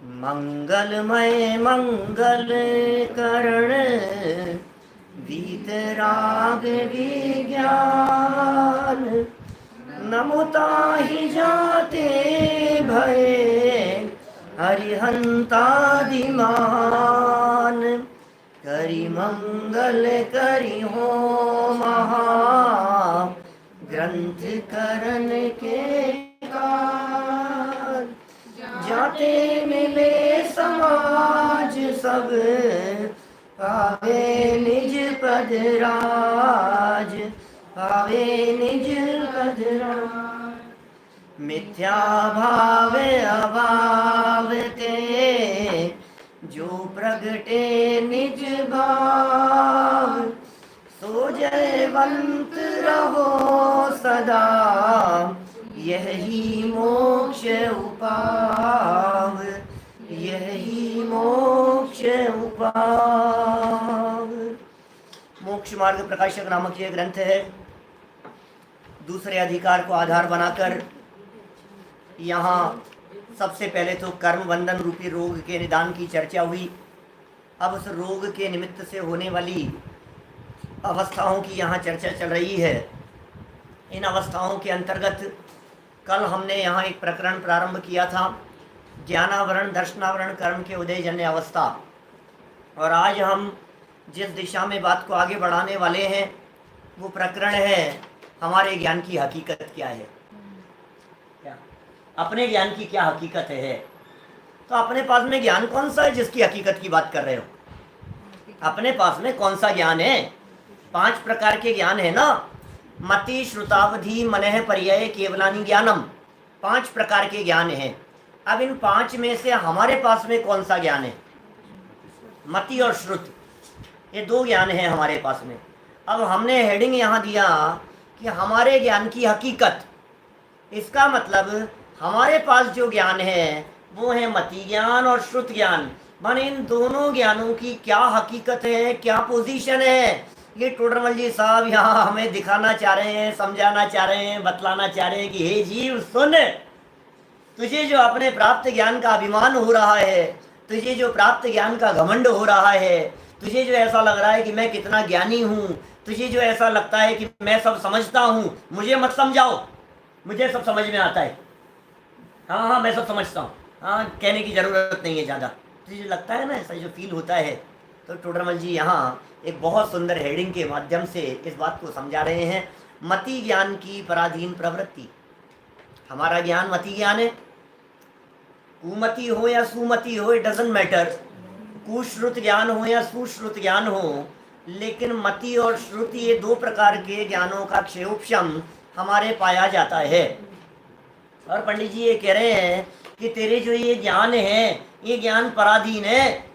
मंगलमय मंगल करण वीतराग विज्ञान नमुताहि जाते भये हरिहंतादिमान करि मंगल करि हो महा ग्रंथ करण के काज जाते मिले समाज सब पावे निज पद राज पावे निज पद राज मिथ्या भाव अभाव ते जो प्रगटे निज भाव सो जयवंत रहो सदा यही मोक्ष उपाव यही मोक्ष उपाव। मोक्ष मार्ग प्रकाशक नामक यह ग्रंथ है। दूसरे अधिकार को आधार बनाकर यहाँ सबसे पहले तो कर्म बंधन रूपी रोग के निदान की चर्चा हुई। अब उस रोग के निमित्त से होने वाली अवस्थाओं की यहाँ चर्चा चल रही है। इन अवस्थाओं के अंतर्गत कल हमने यहाँ एक प्रकरण प्रारंभ किया था, ज्ञानावरण दर्शनावरण कर्म के उदयजन्य अवस्था। और आज हम जिस दिशा में बात को आगे बढ़ाने वाले हैं वो प्रकरण है हमारे ज्ञान की हकीकत क्या है। क्या अपने ज्ञान की क्या हकीकत है? तो अपने पास में ज्ञान कौन सा है जिसकी हकीकत की बात कर रहे हो? अपने पास में कौन सा ज्ञान है? 5 प्रकार के ज्ञान है ना। मति श्रुतावधि मनः पर्यय केवलानि ज्ञानम, 5 प्रकार के ज्ञान हैं। अब इन 5 में से हमारे पास में कौन सा ज्ञान है? मति और श्रुत, ये 2 ज्ञान हैं हमारे पास में। अब हमने हेडिंग यहाँ दिया कि हमारे ज्ञान की हकीकत। इसका मतलब हमारे पास जो ज्ञान है वो है मति ज्ञान और श्रुत ज्ञान। माने इन दोनों ज्ञानों की क्या हकीकत है, क्या पोजीशन है, ये टोडरमल जी साहब यहाँ हमें दिखाना चाह रहे हैं, समझाना चाह रहे हैं, बतलाना चाह रहे हैं कि हे जीव सुन, तुझे जो अपने प्राप्त ज्ञान का अभिमान हो रहा है, तुझे जो प्राप्त ज्ञान का घमंड हो रहा है, तुझे जो ऐसा लग रहा है कि मैं कितना ज्ञानी हूँ, तुझे जो ऐसा लगता है कि मैं सब समझता हूँ, मुझे मत समझाओ, मुझे सब समझ में आता है। हाँ हाँ मैं सब समझता हूँ, हाँ कहने की ज़रूरत नहीं है ज़्यादा। तुझे लगता है ना ऐसा जो फील होता है, तो टोडरमल जी यहाँ एक बहुत सुंदर हेडिंग के माध्यम से इस बात को समझा रहे हैं। मति ज्ञान की पराधीन प्रवृत्ति। हमारा ज्ञान मति ज्ञान है, कुमति हो या सुमति हो, इट डजंट मैटर। कुश्रुत ज्ञान हो या सुश्रुत ज्ञान हो, लेकिन मति और श्रुति ये 2 प्रकार के ज्ञानों का क्षेयोपशम हमारे पाया जाता है। और पंडित जी ये कह रहे हैं कि तेरे जो ये ज्ञान है ये ज्ञान पराधीन है,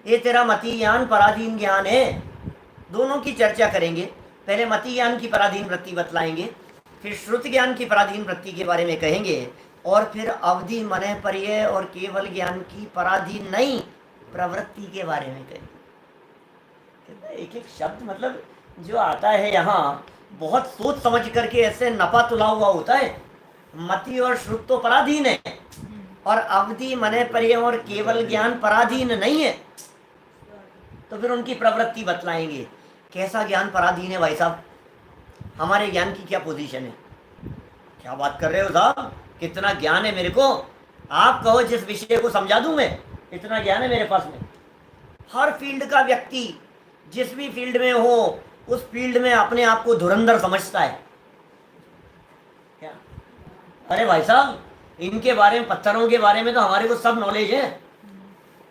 ये तेरा मति ज्ञान पराधीन ज्ञान है। दोनों की चर्चा करेंगे। पहले मति ज्ञान की पराधीन वृत्ति बतलाएंगे, फिर श्रुत ज्ञान की पराधीन वृत्ति के बारे में कहेंगे, और फिर अवधि मनः पर्यय और केवल ज्ञान की पराधीन नहीं प्रवृत्ति के बारे में कहेंगे। एक एक शब्द मतलब जो आता है यहाँ बहुत सोच समझ करके ऐसे नपा तुला हुआ होता है। मति और श्रुत तो पराधीन है और अवधि मनः पर्यय और केवल ज्ञान पराधीन नहीं है। तो फिर उनकी प्रवृत्ति बतलाएंगे। कैसा ज्ञान पराधीन है भाई साहब? हमारे ज्ञान की क्या पोजीशन है? क्या बात कर रहे हो साहब? कितना ज्ञान है मेरे को, आप कहो जिस विषय को समझा दूं मैं, इतना ज्ञान है मेरे पास में। हर फील्ड का व्यक्ति जिस भी फील्ड में हो उस फील्ड में अपने आप को धुरंधर समझता है। क्या? अरे भाई साहब इनके बारे में, पत्थरों के बारे में तो हमारे को सब नॉलेज है,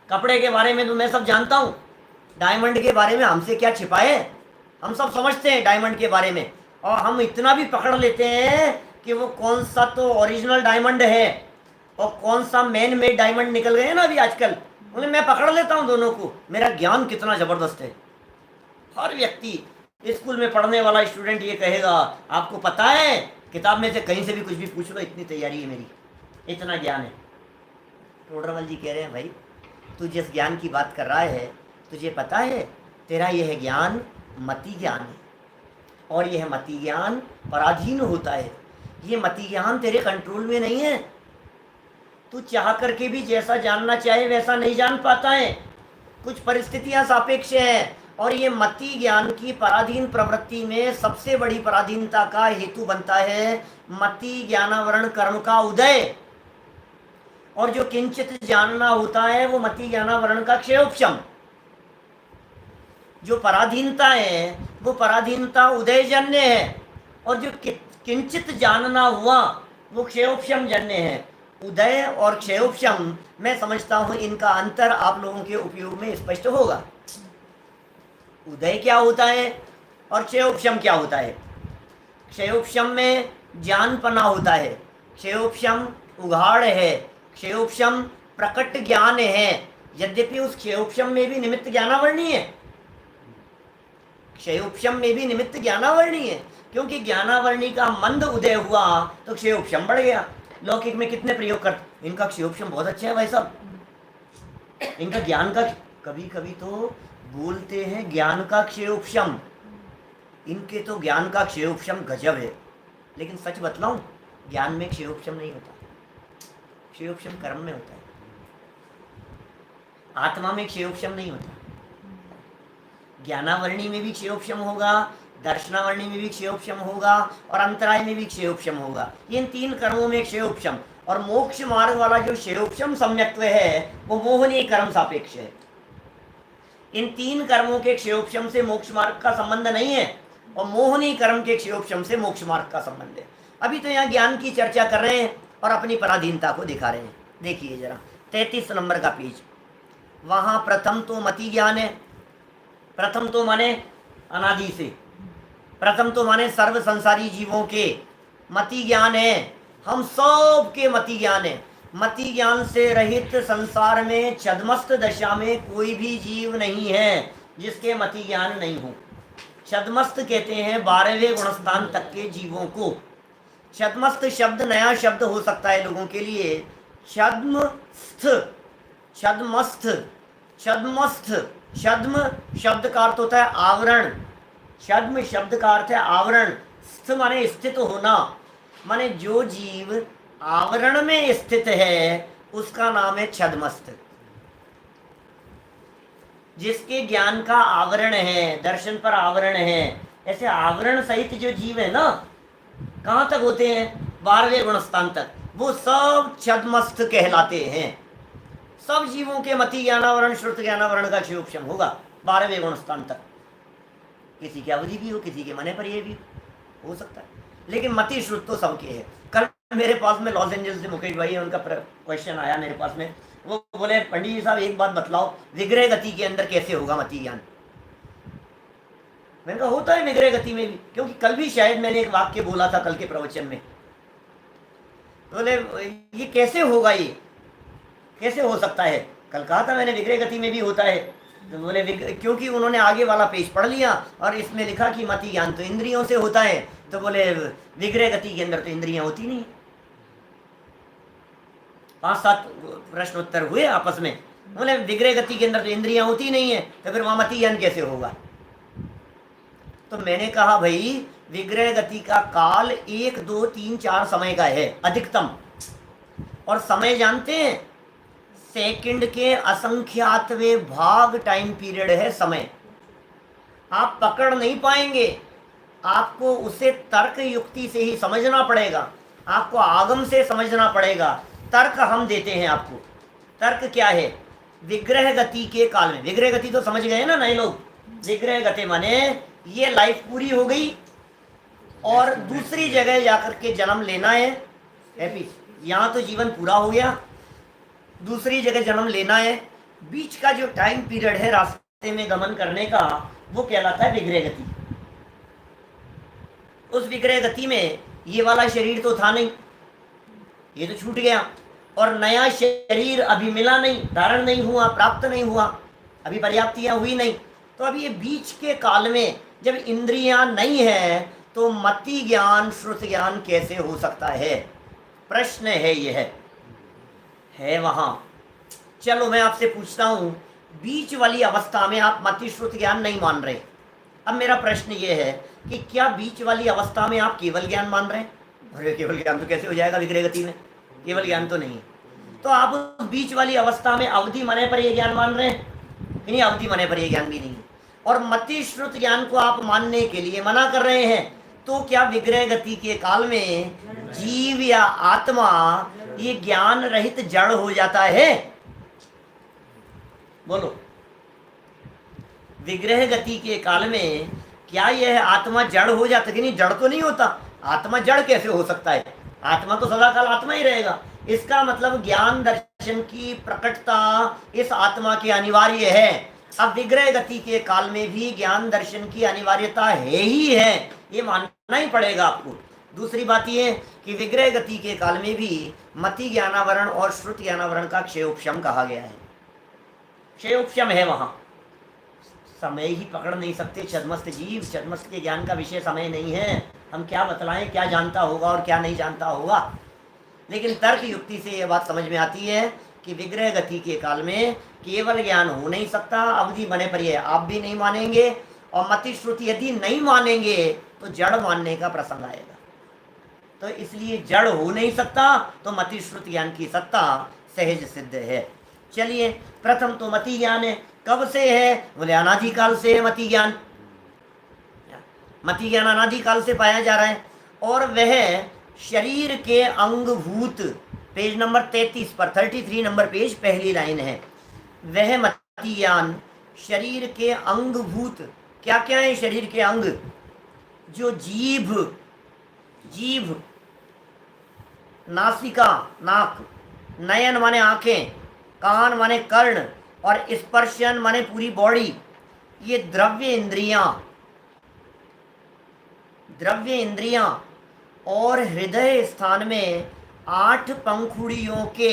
कपड़े के बारे में तो मैं सब जानता हूँ, डायमंड के बारे में हमसे क्या छिपा है, हम सब समझते हैं डायमंड के बारे में। और हम इतना भी पकड़ लेते हैं कि वो कौन सा तो ओरिजिनल डायमंड है और कौन सा मैन मेड डायमंड निकल गए हैं ना अभी आजकल, उन्हें मैं पकड़ लेता हूँ दोनों को। मेरा ज्ञान कितना ज़बरदस्त है। हर व्यक्ति, स्कूल में पढ़ने वाला स्टूडेंट ये कहेगा आपको पता है, किताब में से कहीं से भी कुछ भी पूछ लो, इतनी तैयारी है मेरी, इतना ज्ञान है। टोडरमल जी कह रहे हैं भाई तू जिस ज्ञान की बात कर रहा है तुझे पता है तेरा यह ज्ञान मति ज्ञान है, और यह मति ज्ञान पराधीन होता है। ये मति ज्ञान तेरे कंट्रोल में नहीं है। तू चाह करके भी जैसा जानना चाहे वैसा नहीं जान पाता है, कुछ परिस्थितियां सापेक्ष हैं। और ये मति ज्ञान की पराधीन प्रवृत्ति में सबसे बड़ी पराधीनता का हेतु बनता है मति ज्ञानावरण कर्म का उदय। और जो किंचित जानना होता है वो मति ज्ञानावरण का क्षयोपशम। जो पराधीनता है वो पराधीनता उदयजन्य है, और जो किंचित जानना हुआ वो क्षयोपशम जन्य है। उदय और क्षयोपशम, मैं समझता हूं इनका अंतर आप लोगों के उपयोग में स्पष्ट होगा। उदय क्या होता है और क्षयोपशम क्या होता है? क्षयोपशम में ज्ञानपना होता है, क्षयोपशम उघाड़ है, क्षयोपशम प्रकट ज्ञान है। यद्यपि उस क्षयोपशम में भी निमित्त ज्ञानावरणी है, क्षयोपशम में भी निमित्त ज्ञानावरणी है, क्योंकि ज्ञानावरणी का मंद उदय हुआ तो क्षयोपशम बढ़ गया। लौकिक में कितने प्रयोग कर, इनका क्षयोपशम बहुत अच्छा है भाई साहब, इनका ज्ञान का, कभी कभी तो बोलते हैं ज्ञान का क्षयोपशम, इनके तो ज्ञान का क्षयोपशम गजब है। लेकिन सच बतलाऊं, ज्ञान में क्षयोपशम नहीं होता, क्षयोपशम कर्म में होता है। आत्मा में क्षयोपशम नहीं होता। ज्ञानावरणी में भी क्षयोपशम होगा, दर्शनावरणी में भी क्षयोपशम होगा, और अंतराय में भी क्षयोपशम होगा। इन तीन कर्मों में क्षयोपशम। और मोक्ष मार्ग वाला जो क्षयोपशम सम्यक्त्व है वो मोहनीय कर्म सापेक्ष है। इन तीन कर्मों के क्षयोपशम से मोक्ष मार्ग का संबंध नहीं है, और मोहनीय कर्म के क्षयोपशम से मोक्ष मार्ग का संबंध है। अभी तो यहाँ ज्ञान की चर्चा कर रहे हैं और अपनी पराधीनता को दिखा रहे हैं। देखिए जरा 33 नंबर का पेज, वहाँ प्रथम तो मति ज्ञान है। प्रथम तो माने अनादि से, प्रथम तो माने सर्व संसारी जीवों के मति ज्ञान है, हम सब के मति ज्ञान है। मति ज्ञान से रहित संसार में छद्मस्त दशा में कोई भी जीव नहीं है जिसके मति ज्ञान नहीं हो। छद्मस्त कहते हैं 12वें गुणस्थान तक के जीवों को। छद्मस्त शब्द नया शब्द हो सकता है लोगों के लिए। छद्मस्थ, छद्मस्थ, छद्मस्थ, छद्म शब्द का अर्थ होता है आवरण, छद्म शब्द का अर्थ है आवरण, स्थ माने स्थित होना, माने जो जीव आवरण में स्थित है उसका नाम है छद्मस्थ। जिसके ज्ञान का आवरण है, दर्शन पर आवरण है, ऐसे आवरण सहित जो जीव है ना, कहाँ तक होते हैं? 12वें गुणस्थान तक, वो सब छद्मस्थ कहलाते हैं। सब जीवों के मति ज्ञानावरण श्रुत ज्ञानावरण का क्षयोपशम होगा 12वें गुणस्थान तक। किसी की अवधि भी हो, किसी के मने पर ये भी हो सकता है, लेकिन मति श्रुत तो सबके है। कल मेरे पास में लॉस एंजल्स से मुकेश भाई है, उनका क्वेश्चन आया मेरे पास में। वो बोले पंडित जी साहब एक बात बतलाओ, विग्रह गति के अंदर कैसे होगा मति ज्ञान? मैंने कहा होता है विग्रह गति में भी, क्योंकि कल भी शायद मैंने एक वाक्य बोला था कल के प्रवचन में। बोले ये कैसे होगा, ये कैसे हो सकता है? कल कहा था मैंने विग्रह गति में भी होता है। तो बोले क्योंकि उन्होंने आगे वाला पेज पढ़ लिया और इसमें लिखा कि मति ज्ञान तो इंद्रियों से होता है, तो बोले विग्रह गति के अंदर तो इंद्रियां होती नहीं। 5-7 प्रश्न उत्तर हुए आपस में। बोले विग्रह गति के अंदर तो इंद्रियां होती नहीं है, तो फिर वहां मति ज्ञान कैसे होगा? तो मैंने कहा भाई विग्रह गति का काल 1, 2, 3, 4 समय का है अधिकतम। और समय जानते हैं, सेकंड के असंख्यातवें भाग टाइम पीरियड है समय। आप पकड़ नहीं पाएंगे, आपको उसे तर्क युक्ति से ही समझना पड़ेगा, आपको आगम से समझना पड़ेगा। तर्क हम देते हैं आपको। तर्क क्या है? विग्रह गति के काल में, विग्रह गति तो समझ गए ना नए लोग? विग्रह गति माने ये लाइफ पूरी हो गई और दूसरी जगह जाकर के जन्म लेना है, हैप्पी। यहाँ तो जीवन पूरा हो गया, दूसरी जगह जन्म लेना है। बीच का जो टाइम पीरियड है रास्ते में गमन करने का, वो कहलाता है विग्रह गति। उस विग्रह गति में ये वाला शरीर तो था नहीं, ये तो छूट गया, और नया शरीर अभी मिला नहीं, धारण नहीं हुआ, प्राप्त नहीं हुआ, अभी पर्याप्तियां हुई नहीं। तो अभी ये बीच के काल में जब इंद्रियां नहीं है तो मति ज्ञान श्रुत ज्ञान कैसे हो सकता है? प्रश्न है यह है वहां। चलो मैं आपसे पूछता हूं, बीच वाली अवस्था में आप मति श्रुत ज्ञान नहीं मान रहे। अब मेरा प्रश्न ये है कि क्या बीच वाली अवस्था में आप केवल ज्ञान मान रहे हैं? अरे केवल ज्ञान तो कैसे हो जाएगा विग्रह गति में? केवल ज्ञान तो नहीं है। तो आप उस बीच वाली अवस्था में अवधि मने पर ये ज्ञान मान रहे हैं कि नहीं? अवधि मने पर ये ज्ञान भी नहीं है। और मति श्रुत ज्ञान को आप मानने के लिए मना कर रहे हैं। तो क्या विग्रह गति के काल में जीव या आत्मा ये ज्ञान रहित जड़ हो जाता है? बोलो, विग्रह गति के काल में क्या यह आत्मा जड़ हो जाता है कि नहीं? जड़ तो नहीं होता। आत्मा जड़ कैसे हो सकता है? आत्मा तो सदा काल आत्मा ही रहेगा। इसका मतलब ज्ञान दर्शन की प्रकटता इस आत्मा की अनिवार्य है। अब विग्रह गति के काल में भी ज्ञान दर्शन की अनिवार्यता है ही है, ये मानना ही पड़ेगा आपको। दूसरी बात ये कि विग्रह गति के काल में भी मति ज्ञानावरण और श्रुति ज्ञानावरण का क्षयोपशम कहा गया है। क्षयोपशम है, वहां समय ही पकड़ नहीं सकते। छद्मस्त जीव, छद्मस्त के ज्ञान का विषय समय नहीं है। हम क्या बतलाएं, क्या जानता होगा और क्या नहीं जानता होगा। लेकिन तर्क युक्ति से यह बात समझ में आती है कि विग्रह गति के काल में केवल ज्ञान हो नहीं सकता, अवधि बने पर यह आप भी नहीं मानेंगे। और मति श्रुति यदि नहीं मानेंगे तो जड़ मानने का प्रसंग आएगा। तो इसलिए जड़ हो नहीं सकता, तो मति श्रुति ज्ञान की सत्ता सहज सिद्ध है। चलिए, प्रथम तो मति ज्ञान है। कब से है? बोले अनादिकाल से है मति ज्ञान। मति ज्ञान अनादिकाल से पाया जा रहा है और वह शरीर के अंगभूत, पेज नंबर 33 पर, 33 नंबर पेज, पहली लाइन है। वह मति ज्ञान शरीर के अंगभूत, क्या क्या है शरीर के अंग? जो जीभ, जीभ, नासिका नाक, नयन माने आंखें, कान माने कर्ण और स्पर्शन माने पूरी बॉडी, ये द्रव्य इंद्रियां, द्रव्य इंद्रियां और हृदय स्थान में 8 पंखुड़ियों के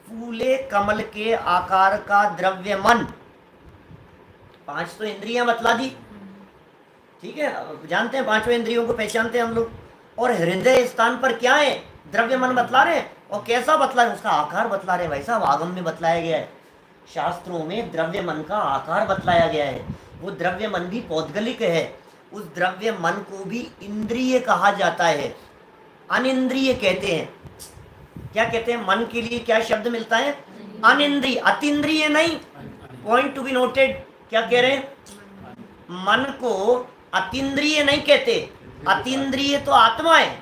फूले कमल के आकार का द्रव्य मन। 5 तो इंद्रियां बतला दी, ठीक है, जानते हैं, 5 इंद्रियों को पहचानते हैं हम लोग। और हृदय स्थान पर क्या है? द्रव्य मन बतला रहे हैं। और कैसा बतला रहे? उसका आकार बतला रहे हैं। भाई साहब, आगम में बतलाया गया है, शास्त्रों में द्रव्य मन का आकार बतलाया गया है। वो द्रव्य मन भी पौद्गलिक है। उस द्रव्य मन को भी इंद्रिय कहा जाता है, अनिंद्रिय कहते हैं। क्या कहते हैं? मन के लिए क्या शब्द मिलता है? अनिंद्रिय, अतीन्द्रिय नहीं। Point to be noted. क्या कह रहे हैं? मन को अतीन्द्रिय नहीं कहते। अतीन्द्रिय तो आत्मा है,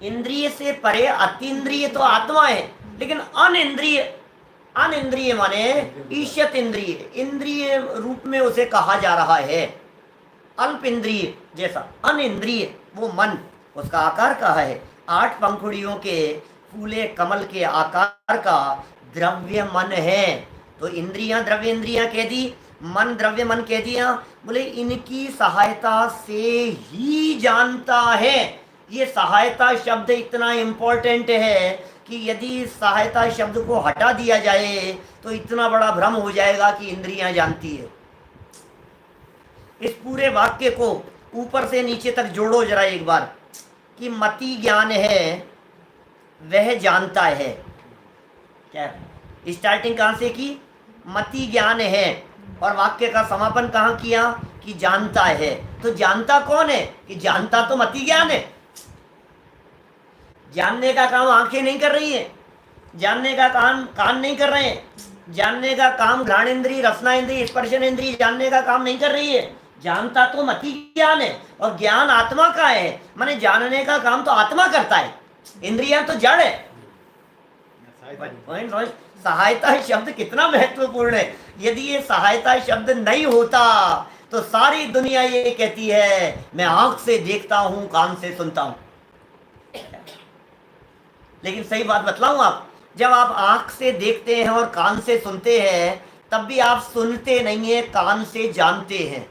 इंद्रिय से परे अतीन्द्रिय तो आत्मा है। लेकिन अनिंद्रिय, अनिंद्रिय माने ईशत इंद्रिय, इंद्रिय रूप में उसे कहा जा रहा है। अल्प इंद्रिय जैसा अनिंद्रिय वो मन, उसका आकार कहा है 8 पंखुड़ियों के फूले कमल के आकार का द्रव्य मन है। तो इंद्रियां द्रव्य इंद्रियां कह दी, मन द्रव्य मन कह दिया। बोले इनकी सहायता से ही जानता है। ये सहायता शब्द इतना इम्पोर्टेंट है कि यदि सहायता शब्द को हटा दिया जाए तो इतना बड़ा भ्रम हो जाएगा कि इंद्रियां जानती है। इस पूरे वाक्य को ऊपर से नीचे तक जोड़ो जरा एक बार, कि मति ज्ञान है वह जानता है। क्या स्टार्टिंग कहां से की? मति ज्ञान है, और वाक्य का समापन कहां किया? कि जानता है। तो जानता कौन है? कि जानता तो मति ज्ञान है। जानने का काम आंखें नहीं कर रही है, जानने का काम कान नहीं कर रहे हैं, जानने का काम घ्राणेन्द्रिय, रसनाइंद्रिय, स्पर्शनेन्द्रिय जानने का काम नहीं कर रही है। जानता तो मति ज्ञान है, और ज्ञान आत्मा का है, माने जानने का काम तो आत्मा करता है, इंद्रियां तो जड़ है। सहायता शब्द कितना महत्वपूर्ण है। यदि ये सहायता शब्द नहीं होता तो सारी दुनिया ये कहती है मैं आंख से देखता हूं, कान से सुनता हूं। लेकिन सही बात बतलाऊं, आप जब आप आंख से देखते हैं और कान से सुनते हैं तब भी आप सुनते नहीं है, कान से जानते हैं।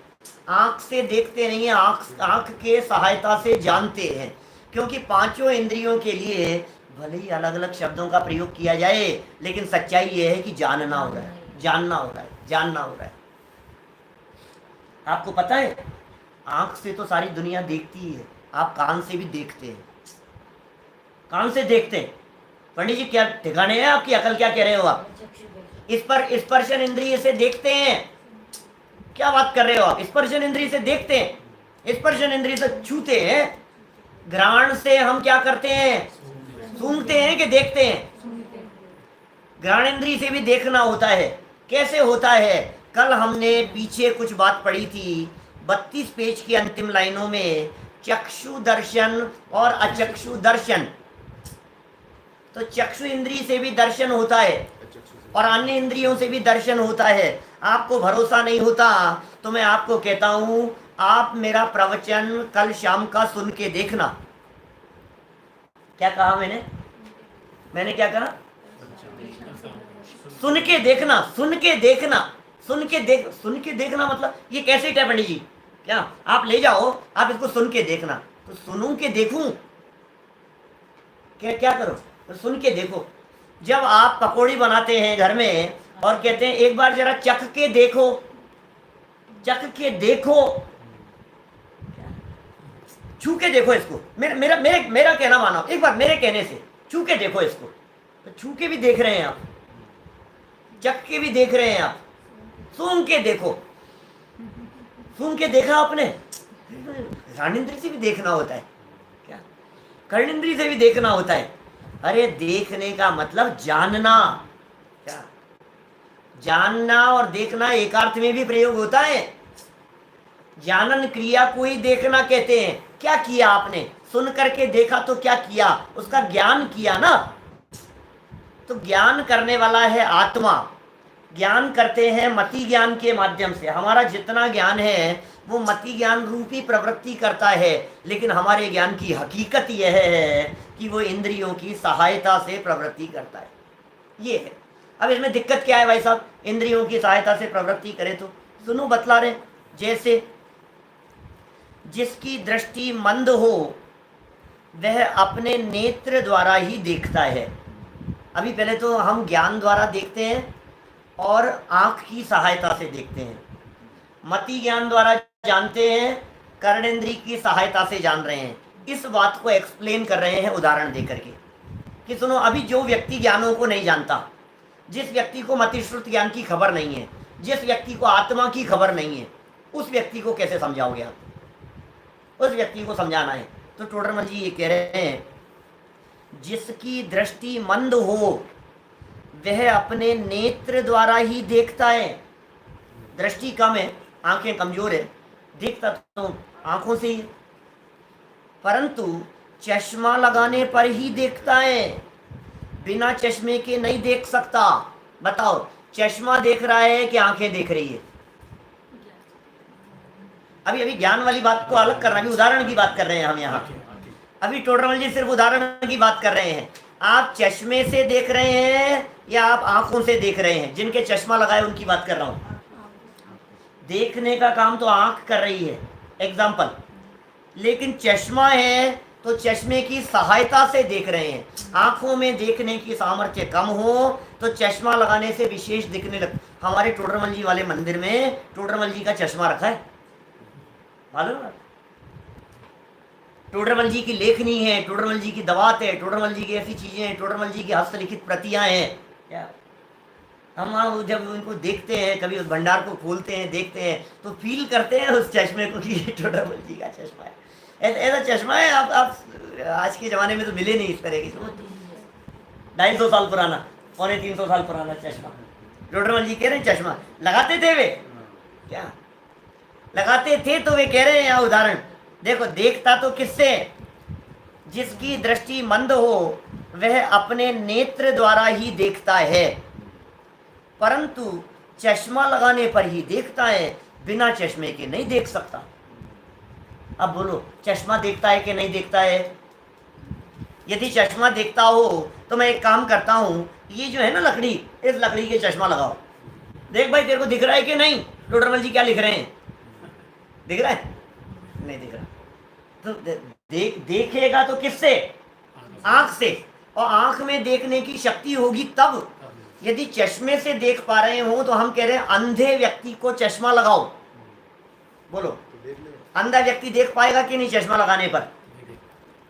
आंख से देखते नहीं है, आंख के सहायता से जानते हैं। क्योंकि 5 इंद्रियों के लिए भले ही अलग अलग शब्दों का प्रयोग किया जाए, लेकिन सच्चाई ये है कि जानना हो रहा है, जानना हो रहा है, जानना हो रहा है। आपको पता है आंख से तो सारी दुनिया देखती है, आप कान से भी देखते हैं। कान से देखते हैं। पंडित जी क्या ठिकाने हैं आपकी अकल? क्या कह रहे हो आप? इस पर स्पर्शन इंद्रिय से देखते हैं। क्या बात कर रहे हो आप? स्पर्शन इंद्रिय से देखते हैं, स्पर्शन इंद्रिय से छूते हैं। घ्राण से हम क्या करते हैं? सूंघते हैं कि देखते हैं? घ्राणेंद्रिय से भी देखना होता है। कैसे होता है? कल हमने पीछे कुछ बात पढ़ी थी 32 पेज की अंतिम लाइनों में, चक्षु दर्शन और अचक्षु दर्शन। तो चक्षु इंद्रिय से भी दर्शन होता है और अन्य इंद्रियों से भी दर्शन होता है। आपको भरोसा नहीं होता तो मैं आपको कहता हूं, आप मेरा प्रवचन कल शाम का सुन के देखना। क्या कहा मैंने क्या कहा? सुन के देखना, सुन के देखना, सुन के देखना मतलब ये कैसे है पंडित जी? क्या आप ले जाओ, आप इसको सुन के देखना। तो सुनूं के देखूं? क्या करो? तो सुन के देखो। जब आप पकौड़ी बनाते हैं घर में और कहते हैं एक बार जरा चख के देखो, चख के देखो, छू के देखो इसको। मेरा कहना मानो, एक बार मेरे कहने से छू के देखो इसको। तो छू के भी देख रहे हैं आप, चख के भी देख रहे हैं आप, सूंघ के देखो। सूंघ के देखा आपने? घ्राणेंद्रिय से भी देखना होता है क्या? कर्णेंद्रिय से भी देखना होता है। अरे देखने का मतलब जानना। क्या? जानना और देखना एक अर्थ में भी प्रयोग होता है। जानन क्रिया को ही देखना कहते हैं। क्या किया आपने? सुन करके देखा तो क्या किया? उसका ज्ञान किया ना। तो ज्ञान करने वाला है आत्मा। ज्ञान करते हैं मति ज्ञान के माध्यम से। हमारा जितना ज्ञान है वो मति ज्ञान रूपी प्रवृत्ति करता है, लेकिन हमारे ज्ञान की हकीकत यह है कि वो इंद्रियों की सहायता से प्रवृत्ति करता है। ये है। अब इसमें दिक्कत क्या है भाई साहब? इंद्रियों की सहायता से प्रवृत्ति करे तो सुनो बतला रहे। जैसे जिसकी दृष्टि मंद हो वह अपने नेत्र द्वारा ही देखता है। अभी पहले तो हम ज्ञान द्वारा देखते हैं और आंख की सहायता से देखते हैं। मति ज्ञान द्वारा जानते हैं, कर्णेंद्रिय की सहायता से जान रहे हैं। इस बात को एक्सप्लेन कर रहे हैं उदाहरण देकर के कि सुनो, अभी जो व्यक्ति ज्ञानों को नहीं जानता, जिस व्यक्ति को मतिश्रुत ज्ञान की खबर नहीं है, जिस व्यक्ति को आत्मा की खबर नहीं है, उस व्यक्ति को कैसे समझाओगे आप? उस व्यक्ति को समझाना है। तो टोडरमल जी ये कह रहे हैं, जिसकी दृष्टि मंद हो वह अपने नेत्र द्वारा ही देखता है। दृष्टि कम है, आंखें कमजोर है, देखता तो आंखों से ही, परंतु चश्मा लगाने पर ही देखता है। बिना चश्मे के नहीं देख सकता। बताओ, चश्मा देख रहा है कि आंखें देख रही है? अभी ज्ञान वाली बात को अलग कर रहे हैं, अभी उदाहरण की बात कर रहे हैं हम यहाँ। अभी टोडरमल जी सिर्फ उदाहरण की बात कर रहे हैं। आप चश्मे से देख रहे हैं या आप आंखों से देख रहे हैं? जिनके चश्मा लगाए उनकी बात कर रहा हूं। देखने का काम तो आंख कर रही है, एग्जाम्पल, लेकिन चश्मा है तो चश्मे की सहायता से देख रहे हैं। आंखों में देखने की सामर्थ्य कम हो तो चश्मा लगाने से विशेष दिखने लग। हमारे टोडरमल जी वाले मंदिर में टोडरमल जी का चश्मा रखा है, मालूम है? टोडरमल जी की लेखनी है, टोडरमल जी की दवात है, टोडरमल जी की ऐसी चीजें हैं, टोडरमल जी की हस्तलिखित प्रतियां हैं। क्या हम जब उनको देखते हैं, कभी उस भंडार को खोलते हैं, देखते हैं, तो फील करते हैं उस चश्मे को कि टोडरमल जी का चश्मा है। ऐसा चश्मा है। आप आज के ज़माने में तो मिले नहीं इस तरह की। 250 साल पुराना, 350 साल पुराना चश्मा। टोडरमल जी कह रहे हैं चश्मा लगाते थे वे। क्या लगाते थे? तो वे कह रहे हैं यहाँ उदाहरण देखो, देखता तो किससे? जिसकी दृष्टि मंद हो वह अपने नेत्र द्वारा ही देखता है, परंतु चश्मा लगाने पर ही देखता है, बिना चश्मे के नहीं देख सकता। अब बोलो, चश्मा देखता है कि नहीं देखता है? यदि चश्मा देखता हो तो मैं एक काम करता हूँ, ये जो है ना लकड़ी, इस लकड़ी के चश्मा लगाओ। देख भाई, तेरे को दिख रहा है कि नहीं? टोडरमल जी क्या लिख रहे हैं? दिख रहा है? नहीं दिख रहा। तो देखेगा तो किससे? आंख से। और आंख में देखने की शक्ति होगी तब। यदि चश्मे से देख पा रहे हो तो हम कह रहे हैं अंधे व्यक्ति को चश्मा लगाओ। बोलो, अंधा व्यक्ति देख पाएगा कि नहीं चश्मा लगाने पर?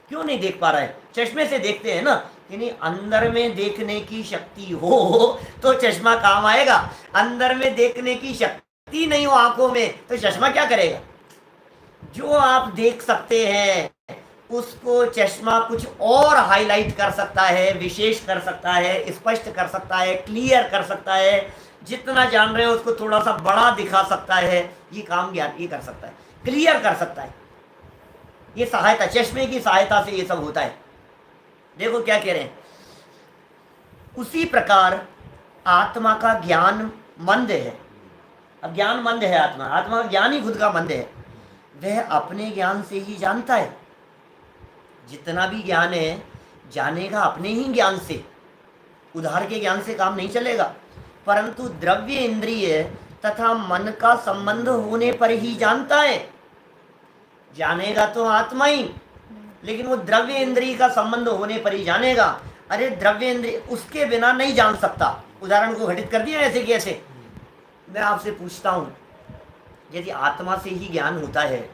क्यों नहीं देख पा रहा है? चश्मे से देखते हैं ना। यानी अंदर में देखने की शक्ति हो तो चश्मा काम आएगा। अंदर में देखने की शक्ति नहीं हो आंखों में तो चश्मा क्या करेगा? जो आप देख सकते हैं उसको चश्मा कुछ और हाईलाइट कर सकता है, विशेष कर सकता है, स्पष्ट कर सकता है, क्लियर कर सकता है, जितना जान रहे हो उसको थोड़ा सा बड़ा दिखा सकता है। ये काम ज्ञान ये कर सकता है, क्लियर कर सकता है। ये सहायता, चश्मे की सहायता से ये सब होता है। देखो क्या कह रहे हैं, उसी प्रकार आत्मा का ज्ञान मंद है। अब ज्ञान मंद है आत्मा, आत्मा का ज्ञान ही खुद का मंद है। वह अपने ज्ञान से ही जानता है। जितना भी ज्ञान है जानेगा अपने ही ज्ञान से, उधार के ज्ञान से काम नहीं चलेगा। परंतु द्रव्य इंद्रिय तथा मन का संबंध होने पर ही जानता है। जानेगा तो आत्मा ही, लेकिन वो द्रव्य इंद्रिय का संबंध होने पर ही जानेगा। अरे द्रव्य इंद्रिय उसके बिना नहीं जान सकता। उदाहरण को घटित कर दिया ऐसे कैसे। मैं आपसे पूछता हूं, यदि आत्मा से ही ज्ञान होता है,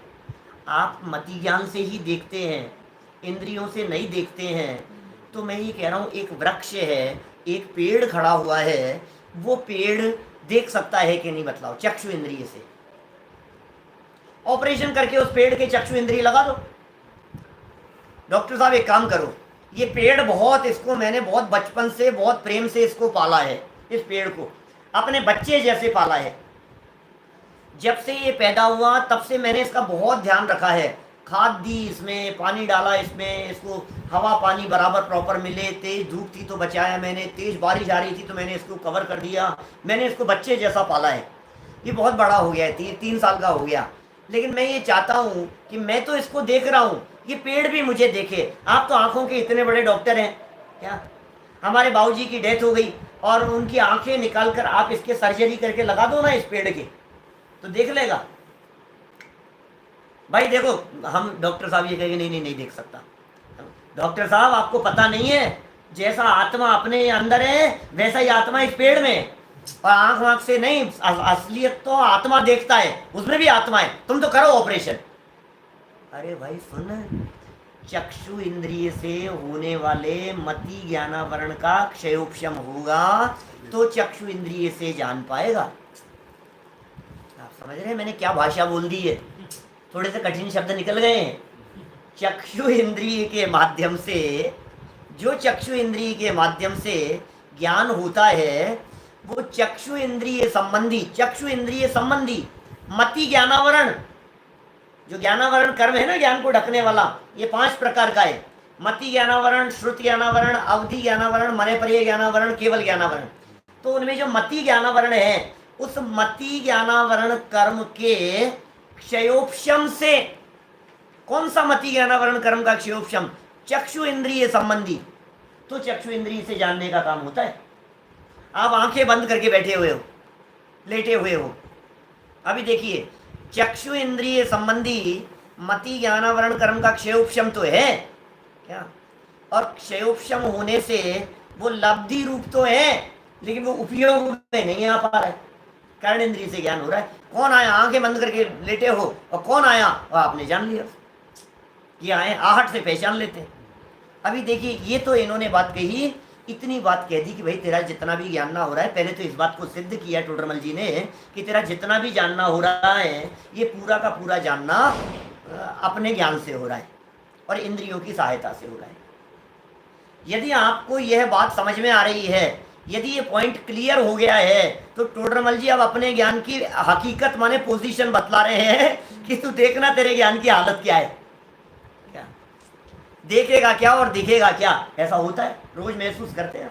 आप मति ज्ञान से ही देखते हैं, इंद्रियों से नहीं देखते हैं, तो मैं ये कह रहा हूं एक वृक्ष है, एक पेड़ खड़ा हुआ है, वो पेड़ देख सकता है कि नहीं बतलाओ, चक्षु इंद्रिय से। ऑपरेशन करके उस पेड़ के चक्षु इंद्रिय लगा दो। डॉक्टर साहब एक काम करो, ये पेड़ बहुत, इसको मैंने बहुत बचपन से बहुत प्रेम से इसको पाला है, इस पेड़ को अपने बच्चे जैसे पाला है। जब से ये पैदा हुआ तब से मैंने इसका बहुत ध्यान रखा है, खाद दी इसमें, पानी डाला इसमें, इसको हवा पानी बराबर प्रॉपर मिले, तेज धूप थी तो बचाया मैंने, तेज बारिश आ रही थी तो मैंने इसको कवर कर दिया। मैंने इसको बच्चे जैसा पाला है। ये बहुत बड़ा हो गया है, 3 साल का हो गया। लेकिन मैं ये चाहता हूँ कि मैं तो इसको देख रहा हूँ, ये पेड़ भी मुझे देखे। आप तो आंखों के इतने बड़े डॉक्टर हैं क्या। हमारे बाबूजी की डेथ हो गई और उनकी आंखें निकाल कर आप इसके सर्जरी करके लगा दो ना इस पेड़ के, तो देख लेगा। भाई देखो, हम डॉक्टर साहब ये कहेंगे नहीं नहीं नहीं देख सकता। डॉक्टर साहब आपको पता नहीं है, जैसा आत्मा अपने अंदर है वैसा ही आत्मा इस पेड़ में। और आंख आंख से नहीं, असलियत तो आत्मा देखता है, उसमें भी आत्मा है। तुम तो करो ऑपरेशन। अरे भाई सुन, चक्षु इंद्रिय से होने वाले मति ज्ञानावरण का क्षयोपशम होगा तो चक्षु इंद्रिय से जान पाएगा। आप समझ रहे हैं मैंने क्या भाषा बोल दी है। थोड़े से कठिन शब्द निकल गए हैं। चक्षु इंद्रिय के माध्यम से, जो चक्षु इंद्रिय के माध्यम से ज्ञान होता है वो चक्षु इंद्रिय संबंधी मति ज्ञानावरण, जो ज्ञानावरण कर्म है ना, ज्ञान को ढकने वाला, ये 5 प्रकार का है। मति ज्ञानावरण, श्रुति ज्ञानावरण, अवधि ज्ञानावरण, मनेपर्य ज्ञानावरण, केवल ज्ञानावरण। तो उनमें जो मति ज्ञानावरण है, उस मति ज्ञानावरण कर्म के क्षयोपशम से, कौन सा मति ज्ञानावरण कर्म का क्षयोपशम, चक्षु इंद्रिय संबंधी। तो चक्षु इंद्रिय से जानने का काम होता है। आप आंखें बंद करके बैठे हुए हो, लेटे हुए हो, अभी देखिए चक्षु इंद्रिय संबंधी मति ज्ञानावरण कर्म का क्षयोपशम तो है क्या, और क्षयोपशम होने से वो लब्धि रूप तो है, लेकिन वो उपयोग में नहीं आ पा रहा है। कारण इंद्रिय से ज्ञान हो रहा है। कौन आया, आंखें बंद करके लेटे हो, और कौन आया और आपने जान लिया। ये आए आहट से पहचान लेते हैं। अभी देखिए, ये तो इन्होंने बात कही, इतनी बात कह दी कि भाई तेरा जितना भी जानना हो रहा है, पहले तो इस बात को सिद्ध किया टोडरमल जी ने कि तेरा जितना भी जानना हो रहा है ये पूरा का पूरा जानना अपने ज्ञान से हो रहा है और इंद्रियों की सहायता से हो रहा है। यदि आपको यह बात समझ में आ रही है, यदि ये पॉइंट क्लियर हो गया है, तो टोडरमल जी अब अपने ज्ञान की हकीकत माने पोजीशन बतला रहे हैं कि तू देखना तेरे ज्ञान की हालत क्या है, क्या देखेगा क्या और दिखेगा क्या। ऐसा होता है, रोज महसूस करते हैं।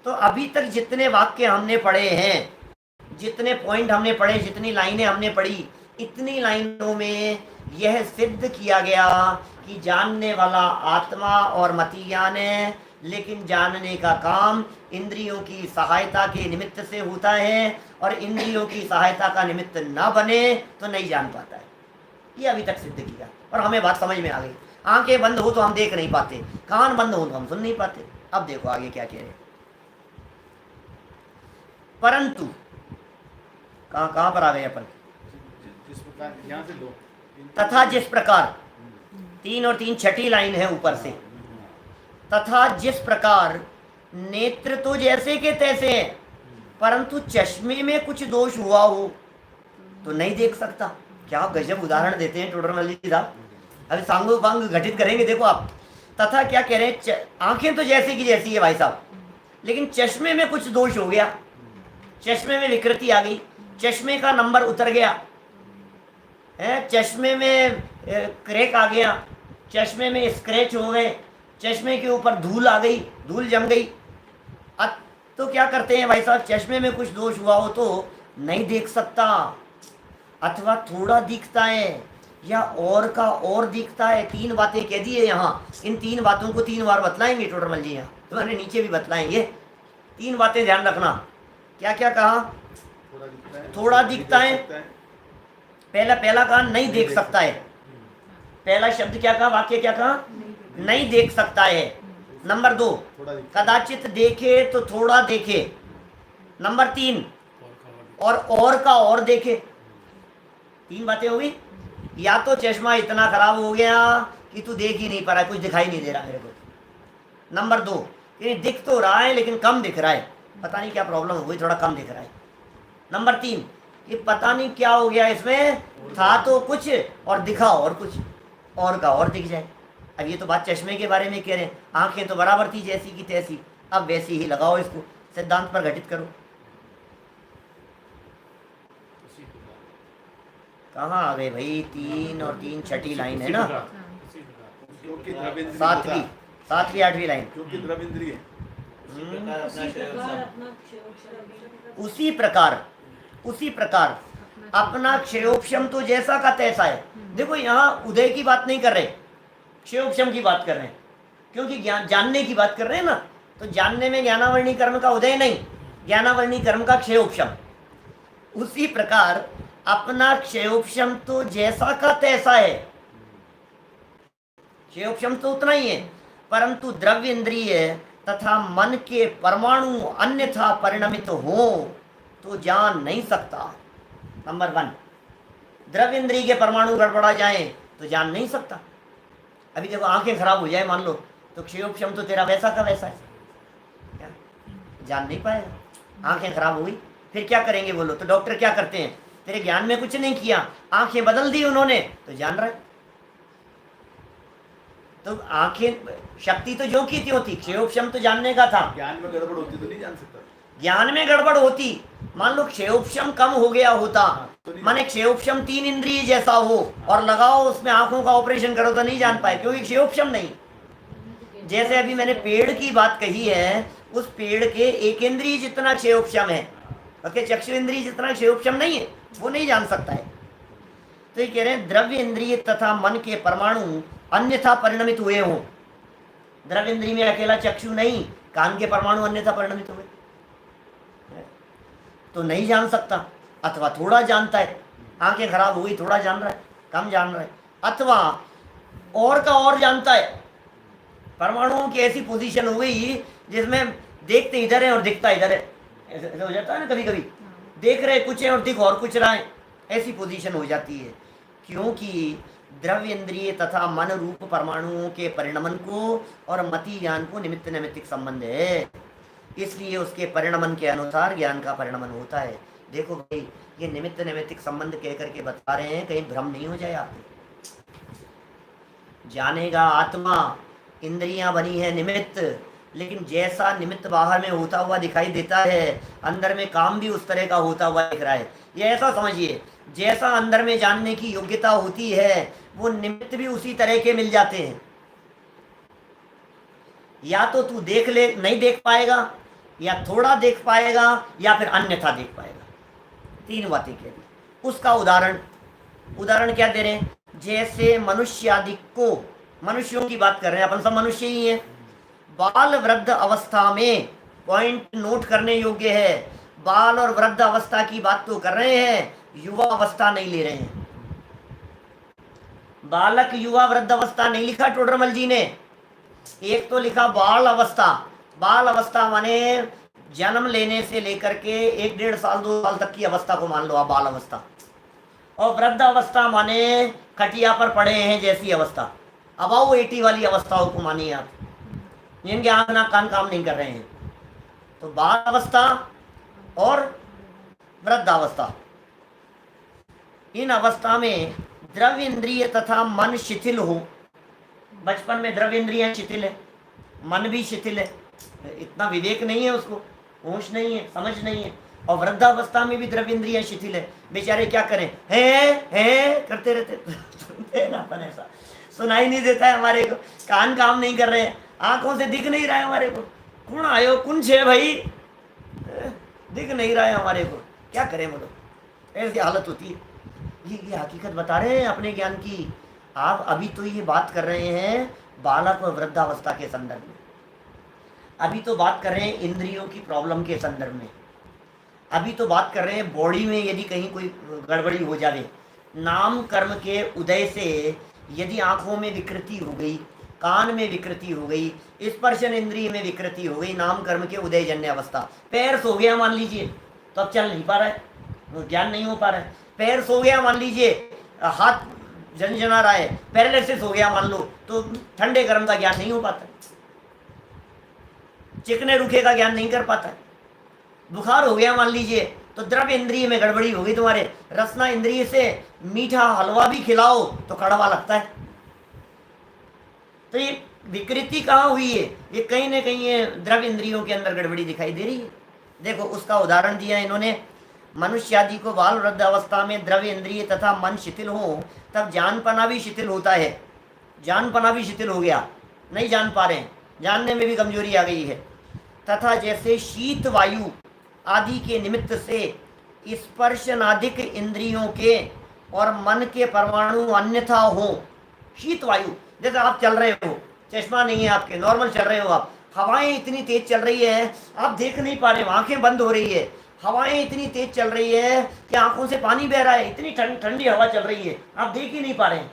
तो अभी तक जितने वाक्य हमने पढ़े हैं, जितने पॉइंट हमने पढ़े, जितनी लाइनें हमने पढ़ी, इतनी लाइनों में यह सिद्ध किया गया कि जानने वाला आत्मा और मति ज्ञान है, लेकिन जानने का काम इंद्रियों की सहायता के निमित्त से होता है, और इंद्रियों की सहायता का निमित्त ना बने तो नहीं जान पाता है। ये अभी तक सिद्ध किया और हमें बात समझ में आ गई। आंखें बंद हो तो हम देख नहीं पाते, कान बंद हो तो हम सुन नहीं पाते। अब देखो आगे क्या कह रहे हैं। परंतु कहां पर आ गए अपन, तथा जिस प्रकार, 3 और 3 छठी लाइन है ऊपर से, तथा जिस प्रकार नेत्र तो जैसे के तैसे हैं, परंतु चश्मे में कुछ दोष हुआ हो तो नहीं देख सकता। क्या गजब उदाहरण देते हैं टोडरमल जी साहब। अभी सांगो पांग घटित करेंगे। देखो आप, तथा क्या कह रहे हैं, आंखें तो जैसी की जैसी है भाई साहब, लेकिन चश्मे में कुछ दोष हो गया, चश्मे में विकृति आ गई, चश्मे का नंबर उतर गया है, चश्मे में क्रैक आ गया, चश्मे में स्क्रैच हो गए, चश्मे के ऊपर धूल आ गई, धूल जम गई। अब तो क्या करते हैं भाई साहब, चश्मे में कुछ दोष हुआ हो तो नहीं देख सकता, अथवा थोड़ा दिखता है या और का और दिखता है। 3 बातें कह दी है यहाँ। इन 3 बातों को 3 बार बतलाएंगे टोटरमल जी यहाँ, तुम्हारे नीचे भी बतलाएंगे। 3 बातें ध्यान रखना। क्या क्या कहा? थोड़ा दिखता है, पहला कहा नहीं देख सकता है। पहला शब्द क्या कहा, वाक्य क्या कहा? नहीं देख सकता है। नंबर 2, कदाचित देखे तो थोड़ा देखे। नंबर 3, और का और देखे। 3 बातें हो गई। या तो चश्मा इतना खराब हो गया कि तू देख ही नहीं पा रहा, कुछ दिखाई नहीं दे रहा मेरे को। नंबर 2, ये दिख तो रहा है लेकिन कम दिख रहा है, पता नहीं क्या प्रॉब्लम हो गई, थोड़ा कम दिख रहा है। नंबर 3, ये पता नहीं क्या हो गया, इसमें था तो कुछ और दिखा और कुछ, और का और दिख जाए। अब ये तो बात चश्मे के बारे में कह रहे हैं, आंखें तो बराबर थी जैसी की तैसी, अब वैसी ही लगाओ, इसको सिद्धांत पर घटित करो। कहाँ आ गए भाई? 3 और 3 छठी लाइन है ना, 7वीं 8वीं लाइन। उसी प्रकार अपना क्षयोपशम तो जैसा का तैसा है। देखो यहाँ उदय की बात नहीं कर रहे, क्षयोपशम की बात कर रहे हैं, क्योंकि ज्ञान जानने की बात कर रहे हैं ना, तो जानने में ज्ञानावरणी कर्म का उदय नहीं, ज्ञानावरणी कर्म का क्षयोपशम। उसी प्रकार अपना क्षयोपशम तो जैसा का तैसा है, क्षयोपशम तो उतना ही है, परंतु द्रव्य इंद्रिय तथा मन के परमाणु अन्यथा परिणमित हो तो जान नहीं सकता। नंबर 1, द्रव्य इंद्रिय के परमाणु गड़बड़ा जाए तो जान नहीं सकता। अभी देखो आंखें खराब हो जाए मान लो, तो क्षयोपशम तो तेरा वैसा का वैसा है, क्या जान नहीं पाएगा। आंखें खराब हो गई, फिर क्या करेंगे बोलो? तो डॉक्टर क्या करते हैं, तेरे ज्ञान में कुछ नहीं किया, आंखें बदल दी उन्होंने, तो जान रहे। तो आंखें शक्ति तो जो की थी होती, क्षयोपशम तो जानने का था। ज्ञान में गड़बड़ होती तो नहीं जान सकता। ज्ञान में गड़बड़ होती, मान लो क्षयोपशम कम हो गया होता, माने क्षयोपशम 3 इंद्रिय जैसा हो और लगाओ उसमें आंखों का ऑपरेशन करो तो नहीं जान पाए, क्योंकि क्षयोपशम नहीं। जैसे अभी मैंने पेड़ की बात कही है, उस पेड़ के 1 इंद्रिय जितना क्षयोपशम है, ओके, चक्षु इंद्रिय जितना क्षयोपशम नहीं है, वो नहीं जान सकता है। तो ये कह रहे हैं द्रव्य इंद्रिय तथा मन के परमाणु अन्यथा परिणमित हुए हों। द्रव्य इंद्रिय में अकेला चक्षु नहीं, कान के परमाणु अन्यथा परिणमित हुए तो नहीं जान सकता, अथवा थोड़ा जानता है। आंखें खराब हो गई, थोड़ा जान रहा है, कम जान रहा है, अथवा और का और जानता है। परमाणुओं की ऐसी पोजीशन हो गई जिसमें देखते इधर है और दिखता इधर है, ऐसा हो जाता है ना, कभी कभी देख रहे कुछ है और दिख और कुछ रहा है, ऐसी पोजीशन हो जाती है। क्योंकि द्रव्य इंद्रिय तथा मन रूप परमाणुओं के परिणमन को और मति ज्ञान को निमित्त नैमित्तिक संबंध है, इसलिए उसके परिणमन के अनुसार ज्ञान का परिणमन होता है। देखो भाई, ये निमित्त नैमित्तिक संबंध कह करके बता रहे हैं, कहीं भ्रम नहीं हो जाए आपको। जानेगा आत्मा, इंद्रियां बनी है निमित्त, लेकिन जैसा निमित्त बाहर में होता हुआ दिखाई देता है, अंदर में काम भी उस तरह का होता हुआ दिख रहा है। ये ऐसा समझिए, जैसा अंदर में जानने की योग्यता होती है, वो निमित्त भी उसी तरह के मिल जाते हैं। या तो तू देख ले, नहीं देख पाएगा, या थोड़ा देख पाएगा, या फिर अन्यथा देख पाएगा। 3 बातें कह दी। उसका उदाहरण क्या दे रहे हैं? जैसे मनुष्य आदि को, मनुष्यों की बात कर रहे हैं, अपन सब मनुष्य ही हैं। बाल वृद्ध अवस्था में, पॉइंट नोट करने योग्य है, बाल और वृद्ध अवस्था की बात तो कर रहे हैं, युवा अवस्था नहीं ले रहे हैं। बालक युवा वृद्ध अवस्था नहीं लिखा टोडरमल जी ने, एक तो लिखा बाल अवस्था। बाल अवस्था माने जन्म लेने से लेकर के 1 डेढ़ साल 2 साल तक की अवस्था को मान लो आप बाल अवस्था। और वृद्ध अवस्था माने खटिया पर पड़े हैं जैसी अवस्था, अबाउ 80 वाली अवस्थाओं को मानिए आप, जिनके आंख नाक कान काम नहीं कर रहे हैं। तो बाल अवस्था और वृद्ध अवस्था, इन अवस्था में द्रव्य इंद्रिय तथा मन शिथिल हो। बचपन में द्रव्य इंद्रियां शिथिल है, मन भी शिथिल है, इतना विवेक नहीं है उसको, होश नहीं है, समझ नहीं है, और वृद्धावस्था में भी द्रव्य इंद्रियां शिथिल है। बेचारे क्या करें, है करते रहते ना, अपन ऐसा सुनाई नहीं देता है हमारे को, कान काम नहीं कर रहे हैं, आंखों से दिख नहीं रहा है हमारे को, कौन आयो कौन छे भाई, दिख नहीं रहा है हमारे को, क्या करें बोलो, ऐसी हालत होती है। ये हकीकत बता रहे हैं अपने ज्ञान की। आप अभी तो ये बात कर रहे हैं बालक और वृद्धावस्था के संदर्भ में, अभी तो बात कर रहे हैं इंद्रियों की प्रॉब्लम के संदर्भ में, अभी तो बात कर रहे हैं बॉडी में यदि कहीं कोई गड़बड़ी हो जाए, नाम कर्म के उदय से यदि आंखों में विकृति हो गई, कान में विकृति हो गई, स्पर्शन इंद्रिय में विकृति हो गई, नाम कर्म के उदय जन्य अवस्था, पैर सो गया मान लीजिए तो अब चल नहीं पा रहा है, ज्ञान नहीं हो पा रहा है, पैर सो गया मान लीजिए, हाथ झनझना रहा है, पैरालिसिस हो गया मान लो, तो ठंडे गर्म का ज्ञान नहीं हो पाता, चिकने रुखे का ज्ञान नहीं कर पाता है। बुखार हो गया मान लीजिए तो द्रव्य इंद्रिय में गड़बड़ी हो गई तुम्हारे, रसना इंद्रिय से मीठा हलवा भी खिलाओ तो कड़वा लगता है। तो ये विकृति कहाँ हुई है, ये कहीं ना कहीं ये द्रव्य इंद्रियों के अंदर गड़बड़ी दिखाई दे रही है। देखो उसका उदाहरण दिया इन्होंने, मनुष्य आदि को बाल वृद्ध अवस्था में द्रव्य इंद्रिय तथा मन शिथिल हो तब जानपना भी शिथिल होता है। जानपना भी शिथिल हो गया, नहीं जान पा रहे हैं, जानने में भी कमजोरी आ गई है। तथा जैसे शीत वायु आदि के निमित्त से स्पर्शनादिक इंद्रियों के और मन के परमाणु अन्यथा हो। शीत वायु, जैसे आप चल रहे हो, चश्मा नहीं है आपके, नॉर्मल चल रहे हो आप, हवाएं इतनी तेज चल रही है आप देख नहीं पा रहे हो, आंखें बंद हो रही है, हवाएं इतनी तेज चल रही है कि आंखों से पानी बह रहा है, इतनी ठंडी हवा चल रही है आप देख ही नहीं पा रहे हैं।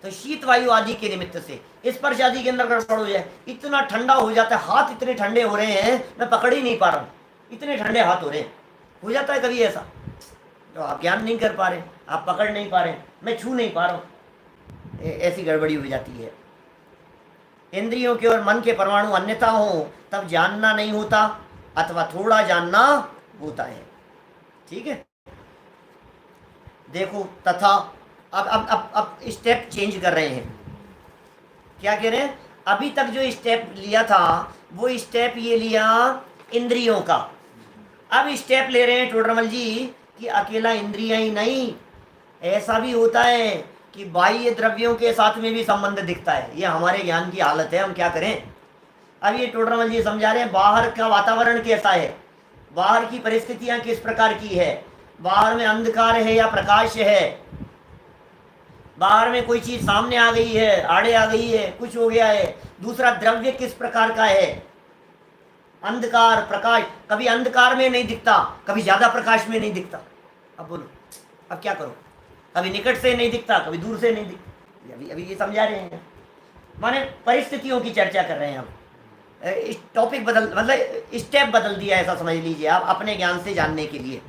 तो शीत वायु आदि के निमित्त से स्पर्श आदि के अंदर गड़बड़ हो जाए, इतना ठंडा हो जाता है, हाथ इतने ठंडे हो रहे हैं मैं पकड़ ही नहीं पा रहा हूँ, इतने ठंडे हाथ हो रहे हैं, हो जाता है कभी ऐसा, तो आप ज्ञान नहीं कर पा रहे, आप पकड़ नहीं पा रहे, मैं छू नहीं पा रहा हूँ, ऐसी गड़बड़ी हो जाती है। इंद्रियों के और मन के परमाणु अन्यथा हो तब जानना नहीं होता अथवा थोड़ा जानना होता है। ठीक है, देखो तथा अब स्टेप चेंज कर रहे हैं, क्या कह रहे हैं, अभी तक जो स्टेप लिया था वो स्टेप ये लिया इंद्रियों का, अब स्टेप ले रहे हैं टोडरमल जी कि अकेला इंद्रियां ही नहीं, ऐसा भी होता है कि बाह्य द्रव्यों के साथ में भी संबंध दिखता है। ये हमारे ज्ञान की हालत है, हम क्या करें। अब ये टोडरमल जी समझा रहे हैं बाहर का वातावरण कैसा है, बाहर की परिस्थितियां किस प्रकार की है, बाहर में अंधकार है या प्रकाश है, बाहर में कोई चीज सामने आ गई है, आड़े आ गई है, कुछ हो गया है, दूसरा द्रव्य किस प्रकार का है, अंधकार प्रकाश, कभी अंधकार में नहीं दिखता, कभी ज्यादा प्रकाश में नहीं दिखता। अब बोलो अब क्या करो, कभी निकट से नहीं दिखता, कभी दूर से नहीं दिखता। अभी अभी ये समझा रहे हैं, माने परिस्थितियों की चर्चा कर रहे हैं हम, इस टॉपिक बदल, मतलब स्टेप बदल दिया, ऐसा समझ लीजिए आप अपने ज्ञान से जानने के लिए।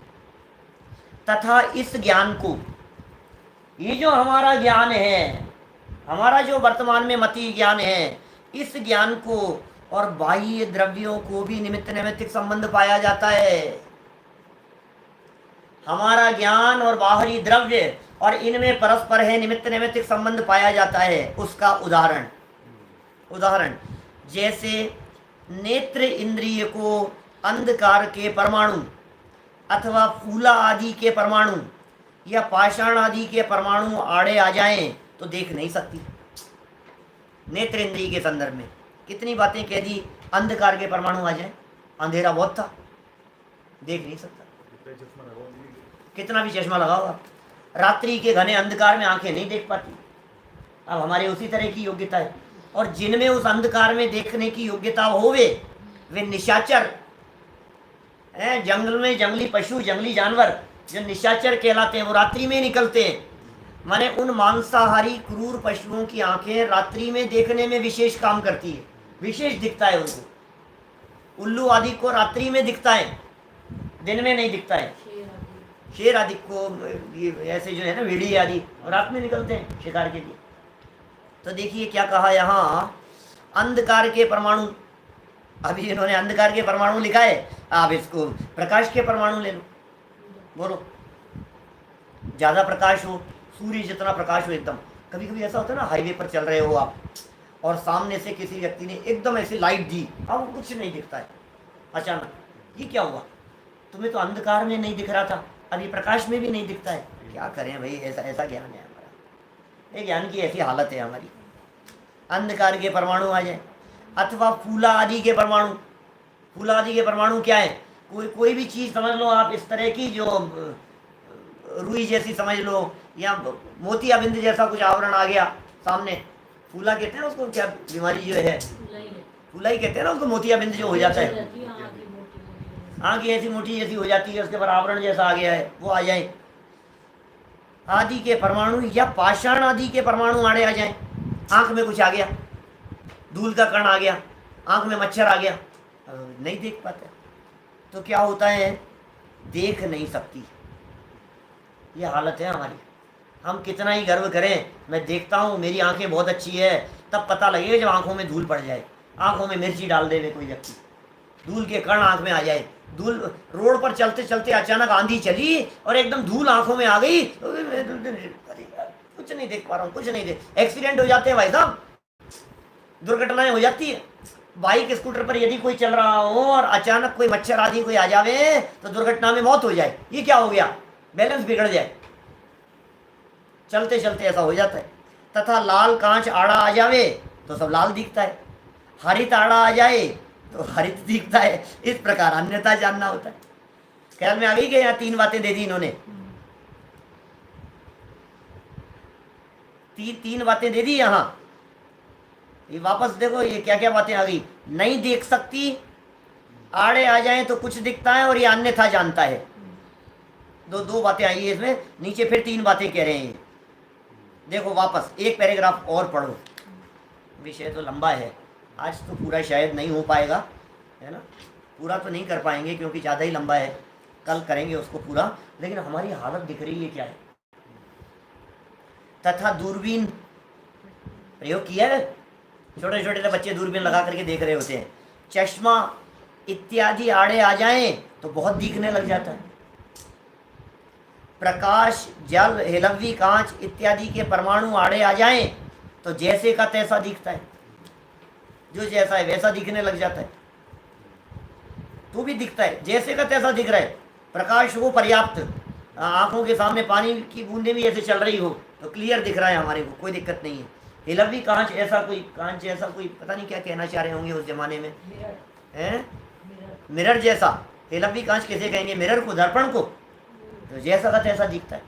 तथा इस ज्ञान को, ये जो हमारा ज्ञान है, हमारा जो वर्तमान में मति ज्ञान है, इस ज्ञान को और बाह्य द्रव्यों को भी निमित्त नैमित्तिक संबंध पाया जाता है। हमारा ज्ञान और बाहरी द्रव्य और इनमें परस्पर है निमित्त नैमित्तिक संबंध पाया जाता है। उसका उदाहरण जैसे नेत्र इंद्रिय को अंधकार के परमाणु अथवा फूला आदि के परमाणु या पाषाण आदि के परमाणु आड़े आ जाएं तो देख नहीं सकती। नेत्र इंद्रिय के संदर्भ में कितनी बातें कह दी, अंधकार के परमाणु आ जाए, अंधेरा बहुत था, देख नहीं सकता, कितना भी चश्मा लगाओ आप, रात्रि के घने अंधकार में आंखें नहीं देख पाती। अब हमारे उसी तरह की योग्यता है, और जिनमें उस अंधकार में देखने की योग्यता होवे वे निशाचर हैं, जंगल में जंगली पशु, जंगली जानवर जो निशाचर कहलाते हैं, वो रात्रि में निकलते हैं। माने उन मांसाहारी क्रूर पशुओं की आंखें रात्रि में देखने में विशेष काम करती है, विशेष दिखता है उनको। उल्लू आदि को रात्रि में दिखता है, दिन में नहीं दिखता है। शेर आदि को ऐसे जो है ना भेड़िए आदि रात में निकलते हैं शिकार के लिए। तो देखिए क्या कहा यहाँ, अंधकार के परमाणु, अभी इन्होंने अंधकार के परमाणु लिखा है, आप इसको प्रकाश के परमाणु ले लो। बोलो ज़्यादा प्रकाश हो, सूर्य जितना प्रकाश हो एकदम। कभी कभी ऐसा होता है ना, हाईवे पर चल रहे हो आप और सामने से किसी व्यक्ति ने एकदम ऐसे लाइट दी, अब कुछ नहीं दिखता है, अचानक ये क्या हुआ, तुम्हें तो अंधकार में नहीं दिख रहा था, अब ये प्रकाश में भी नहीं दिखता है, क्या करें भाई, ऐसा ऐसा ज्ञान है हमारा। ये ज्ञान की ऐसी हालत है हमारी। अंधकार के परमाणु आ जाए, अथवा फूला आदि के परमाणु। फूला आदि के परमाणु क्या है, कोई भी चीज़ समझ लो आप इस तरह की, जो रुई जैसी समझ लो, या मोतियाबिंद जैसा कुछ आवरण आ गया सामने, फूला कहते हैं उसको, क्या बीमारी जो है, फूला ही कहते हैं ना उसको, मोतियाबिंद जो हो जाता है, आँख ऐसी मोटी जैसी हो जाती है, उसके ऊपर आवरण जैसा आ गया है, वो आ जाए। आदि के परमाणु या पाषाण आदि के परमाणु आड़े आ जाए, आँख में कुछ आ गया, धूल का कण आ गया, आँख में मच्छर आ गया, नहीं देख पाते, तो क्या होता है, देख नहीं सकती। ये हालत है हमारी। हम कितना ही गर्व करें, मैं देखता हूँ मेरी आंखें बहुत अच्छी है, तब पता लगेगा जब आंखों में धूल पड़ जाए, आंखों में मिर्ची डाल दे कोई व्यक्ति, धूल के कण आंख में आ जाए, धूल, रोड पर चलते चलते अचानक आंधी चली और एकदम धूल आंखों में आ गई, कुछ नहीं देख पा रहा हूँ, कुछ नहीं देख, एक्सीडेंट हो जाते हैं भाई साहब, दुर्घटनाएं हो जाती है। बाइक स्कूटर पर यदि कोई चल रहा हो और अचानक कोई मच्छर आदि कोई आ जावे तो दुर्घटना में मौत हो जाए, ये क्या हो गया, बैलेंस बिगड़ जाए, चलते चलते ऐसा हो जाता है। तथा लाल कांच आड़ा आ जावे तो सब लाल दिखता है, हरित आड़ा आ जाए तो हरित दिखता है, इस प्रकार अन्यथा जानना होता है। ख्याल में आ गई कि यहाँ 3 बातें दे दी इन्होंने, 3 बातें दे दी यहाँ। ये वापस देखो ये क्या क्या बातें आ गई, नहीं देख सकती, आड़े आ जाए तो कुछ दिखता है, और ये अन्यथा जानता है। दो बातें आई है इसमें, नीचे फिर 3 बातें कह रहे हैं। देखो वापस एक पैराग्राफ और पढ़ो, विषय तो लंबा है, आज तो पूरा शायद नहीं हो पाएगा, है ना, पूरा तो नहीं कर पाएंगे क्योंकि ज़्यादा ही लंबा है, कल करेंगे उसको पूरा। लेकिन हमारी हालत दिख रही है क्या है। तथा दूरबीन प्रयोग किया है, छोटे छोटे बच्चे दूरबीन लगा करके देख रहे होते हैं, चश्मा इत्यादि आड़े आ जाएं तो बहुत दिखने लग जाता है। प्रकाश, जल, हेलवी, कांच इत्यादि के परमाणु आड़े आ जाएं तो जैसे का तैसा दिखता है, जो जैसा है वैसा दिखने लग जाता है, तो भी दिखता है, जैसे का तैसा दिख रहा है, प्रकाश हो पर्याप्त, आंखों के सामने पानी की बूंदें भी ऐसे चल रही हो तो क्लियर दिख रहा है हमारे को, कोई दिक्कत नहीं है। हेलवी कांच ऐसा कोई, कांच ऐसा कोई, पता नहीं क्या कहना चाह रहे होंगे उस जमाने में, हैं, मिरर जैसा, हेलवी कांच कैसे कहेंगे, मिरर को, दर्पण को, तो जैसा का तैसा दिखता है।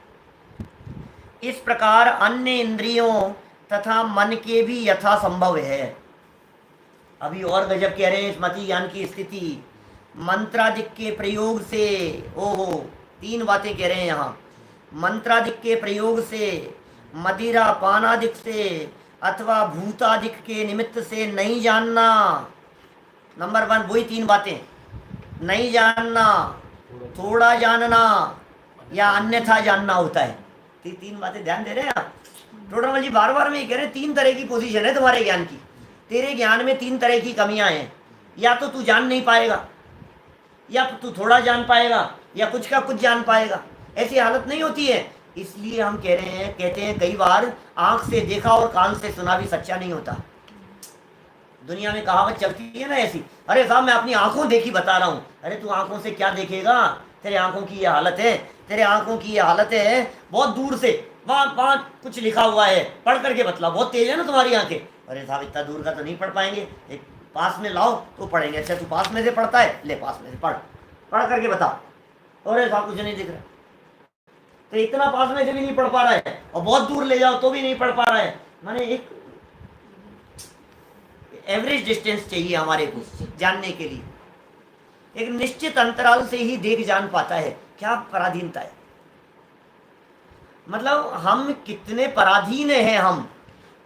इस प्रकार अन्य इंद्रियों तथा मन के भी यथा संभव है। अभी और गजब कह रहे हैं इस मति ज्ञान की स्थिति, मंत्रादिक के प्रयोग से, ओहो 3 बातें कह रहे हैं यहाँ, मंत्रादिक के प्रयोग से, मदिरा पानादिक से, अथवा भूतादिक के निमित्त से नहीं जानना। नंबर 1 वही 3 बातें, नहीं जानना, थोड़ा जानना या अन्यथा जानना होता है। 3 बातें ध्यान दे रहे हैं आप। टोडरमल जी बार बार में ये कह रहे हैं 3 तरह की पोजीशन है तुम्हारे ज्ञान की, तेरे ज्ञान में 3 तरह की कमियां हैं, या तो तू जान नहीं पाएगा, या तू थोड़ा जान पाएगा, या कुछ का कुछ जान पाएगा, ऐसी हालत नहीं होती है। इसलिए हम कह रहे हैं, कहते हैं कई बार आंख से देखा और कान से सुना भी सच्चा नहीं होता। दुनिया में कहावत चलती है ना ऐसी, अरे साहब मैं अपनी आंखों देखी बता रहा हूँ, अरे तू आंखों से क्या देखेगा, तेरे आंखों की ये हालत है, तेरे आंखों की ये हालत है, बहुत दूर से वहाँ कुछ लिखा हुआ है, पढ़ करके बतला, बहुत तेज है ना तुम्हारी आंखें, अरे साहब इतना दूर का तो नहीं पढ़ पाएंगे, एक पास में लाओ तो पढ़ेंगे। अच्छा तू पास में से पढ़ता है, ले पास में से पढ़, पढ़ करके बता, अरे साहब कुछ नहीं दिख रहा, तो इतना पास में से भी नहीं पढ़ पा रहा है, और बहुत दूर ले जाओ तो भी नहीं पढ़ पा रहा है। माने एक एवरेज डिस्टेंस चाहिए हमारे को जानने के लिए, एक निश्चित अंतराल से ही देख जान पाता है। क्या पराधीनता है, मतलब हम कितने पराधीन हैं, हम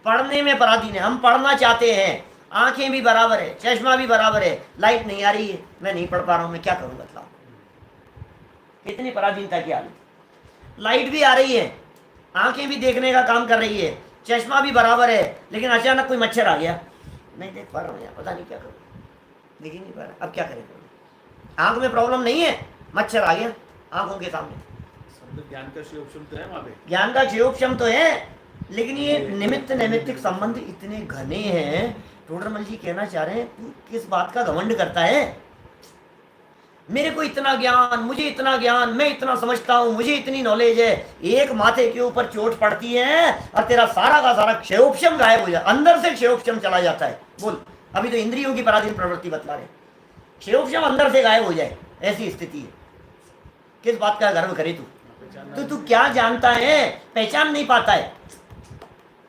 पढ़ने में पराधीन है, हम पढ़ना चाहते हैं, आंखें भी बराबर है, चश्मा भी बराबर है, लाइट नहीं आ रही है, मैं नहीं पढ़ पा रहा हूं, मैं क्या करूं बताओ, कितनी पराधीनता की हालत। लाइट भी आ रही है, आंखें भी देखने का काम कर रही है, चश्मा भी बराबर है, लेकिन अचानक कोई मच्छर आ गया, नहीं देख पा रहा हूँ यार, पता नहीं क्या करूँ, देख ही नहीं पा रहा, अब क्या करें। आंख में प्रॉब्लम नहीं है, मच्छर आ गया आंखों के सामने, मतलब ज्ञान का शिवोपशम तो है वहाँ पे। ज्ञान का क्षयोपशम तो है, लेकिन ये निमित्त नैमित्तिक संबंध इतने घने हैं। टोडरमल जी कहना चाह रहे हैं तू किस बात का घमंड करता है? मेरे को इतना ज्ञान, मुझे इतना ज्ञान, मैं इतना समझता हूं, मुझे इतनी नॉलेज है। एक माथे के ऊपर चोट पड़ती है और तेरा सारा का सारा क्षयोपशम गायब हो जाता, अंदर से क्षयोपशम चला जाता है। बोल, अभी तो इंद्रियों की पराधीन प्रवृत्ति बतला रहे, क्षयोपशम अंदर से गायब हो जाए, ऐसी स्थिति है। किस बात का गर्व करे तू? तो तू क्या जानता है? पहचान नहीं पाता है,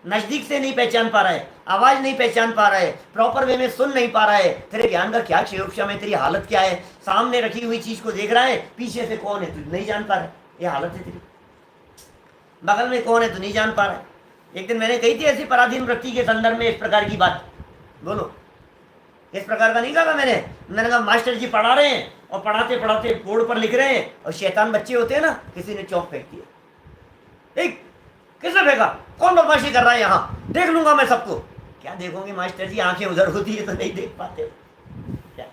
नजदीक से नहीं पहचान पा रहा है, आवाज नहीं पहचान पा रहा है, प्रॉपर वे में सुन नहीं पा रहा है। तेरे ज्ञान का क्या क्षयोपशम है? तेरी हालत क्या है? सामने रखी हुई चीज को देख रहा है, पीछे से कौन है तू नहीं जान पा रहा है, ये हालत है तेरी। बगल में कौन है तू नहीं जान पा रहा है। एक दिन मैंने कही थी ऐसी पराधीन वृत्ति के संदर्भ में इस प्रकार की बात, बोलो इस प्रकार का नहीं कहा मैंने कहा मास्टर जी पढ़ा रहे हैं और पढ़ाते पढ़ाते बोर्ड पर लिख रहे हैं और शैतान बच्चे होते हैं ना, किसी ने चौक फेंक दिया। एक किसने फेंका? कौन बदमाशी कर रहा है यहाँ, देख लूंगा मैं सबको। क्या देखोगे मास्टर जी, आंखें उधर होती है तो नहीं देख पाते। क्या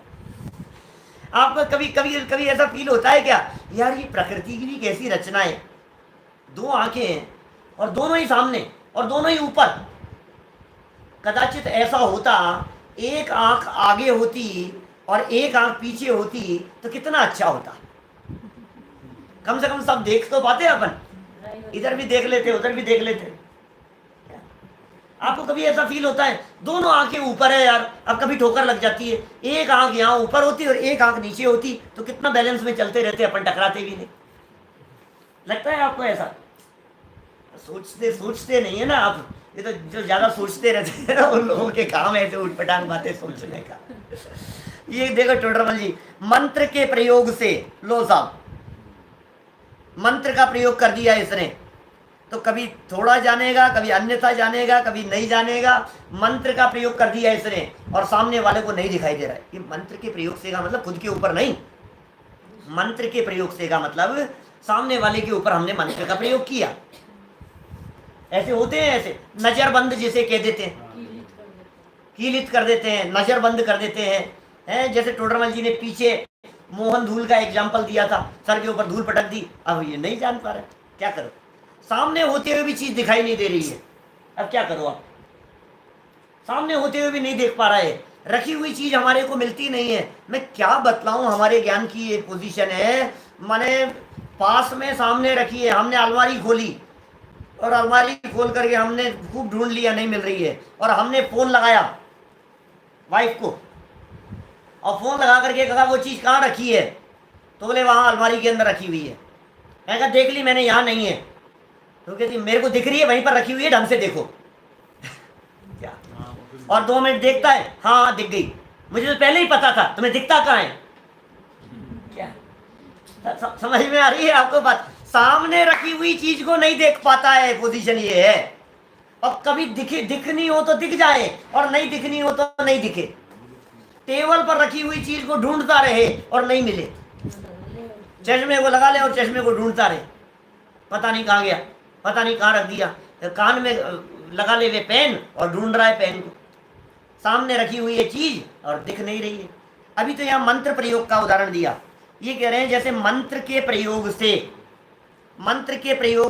आपको कभी कभी कभी ऐसा फील होता है क्या, यार ये प्रकृति की भी कैसी रचना है, दो आंखें हैं और दोनों ही सामने और दोनों ही ऊपर। कदाचित ऐसा होता एक आंख आगे होती और एक आंख पीछे होती तो कितना अच्छा होता। कम से कम सब देख तो पाते अपन, इधर भी देख लेते उधर भी देख लेते। आपको कभी ऐसा फील होता है दोनों आंखें ऊपर है यार, अब कभी ठोकर लग जाती है, एक आंख यहाँ ऊपर होती और एक आंख नीचे होती तो कितना बैलेंस में चलते रहते, अपन टकराते भी नहीं। लगता है आपको ऐसा? सोचते नहीं है ना आप, ये तो जो ज्यादा सोचते रहते हैं ना उन लोगों के काम ऐसे उठपटांग बातें सोचने का। ये देखो टोडरमल जी, मंत्र के प्रयोग से, लो साहब मंत्र का प्रयोग कर दिया इसने, तो कभी थोड़ा जानेगा, कभी अन्यथा जानेगा, कभी नहीं जानेगा। मंत्र का प्रयोग कर दिया इसने और सामने वाले को नहीं दिखाई दे रहा है। कि मंत्र के प्रयोग से का मतलब खुद के ऊपर नहीं, मंत्र के प्रयोग से का मतलब सामने वाले के ऊपर हमने मंत्र का प्रयोग किया। ऐसे होते हैं, ऐसे नजरबंद जिसे कह देते हैं, कीलित कर देते हैं, नजर बंद कर देते हैं। जैसे टोडरमल जी ने पीछे मोहन धूल का एग्जाम्पल दिया था, सर के ऊपर धूल पटक दी, अब ये नहीं जान पा रहे, क्या करो? सामने होते हुए भी चीज दिखाई नहीं दे रही है, अब क्या करो आप? सामने होते हुए भी नहीं देख पा रहा है, रखी हुई चीज हमारे को मिलती नहीं है। मैं क्या बतलाऊं, हमारे ज्ञान की एक पोजीशन है, माने पास में सामने रखी है, हमने अलमारी खोली और अलमारी खोल करके हमने खूब ढूंढ लिया, नहीं मिल रही है, और हमने फोन लगाया वाइफ को और फोन लगा करके कहा वो चीज कहाँ रखी है, तो बोले वहां अलमारी के अंदर रखी हुई है। मैं कहा देख ली मैंने, यहाँ नहीं है। तो कहती मेरे को दिख रही है, वहीं पर रखी हुई है, ढंग से देखो। क्या? और 2 मिनट देखता है, हाँ दिख गई, मुझे तो पहले ही पता था, तुम्हें दिखता कहाँ है? क्या समझ में आ रही है आपको बात? सामने रखी हुई चीज को नहीं देख पाता है, पोजीशन ये है। और कभी दिखनी हो तो दिख जाए और नहीं दिखनी हो तो नहीं दिखे। टेबल पर रखी हुई चीज को ढूंढता रहे और नहीं मिले, चश्मे को लगा ले और चश्मे को ढूंढता रहे, पता नहीं कहाँ गया, पता नहीं कहाँ रख दिया। तो कान में लगा ले वे पेन और ढूंढ रहा है पेन को, सामने रखी हुई है चीज और दिख नहीं रही है। अभी तो यहाँ मंत्र प्रयोग का उदाहरण दिया, ये कह रहे हैं जैसे मंत्र के प्रयोग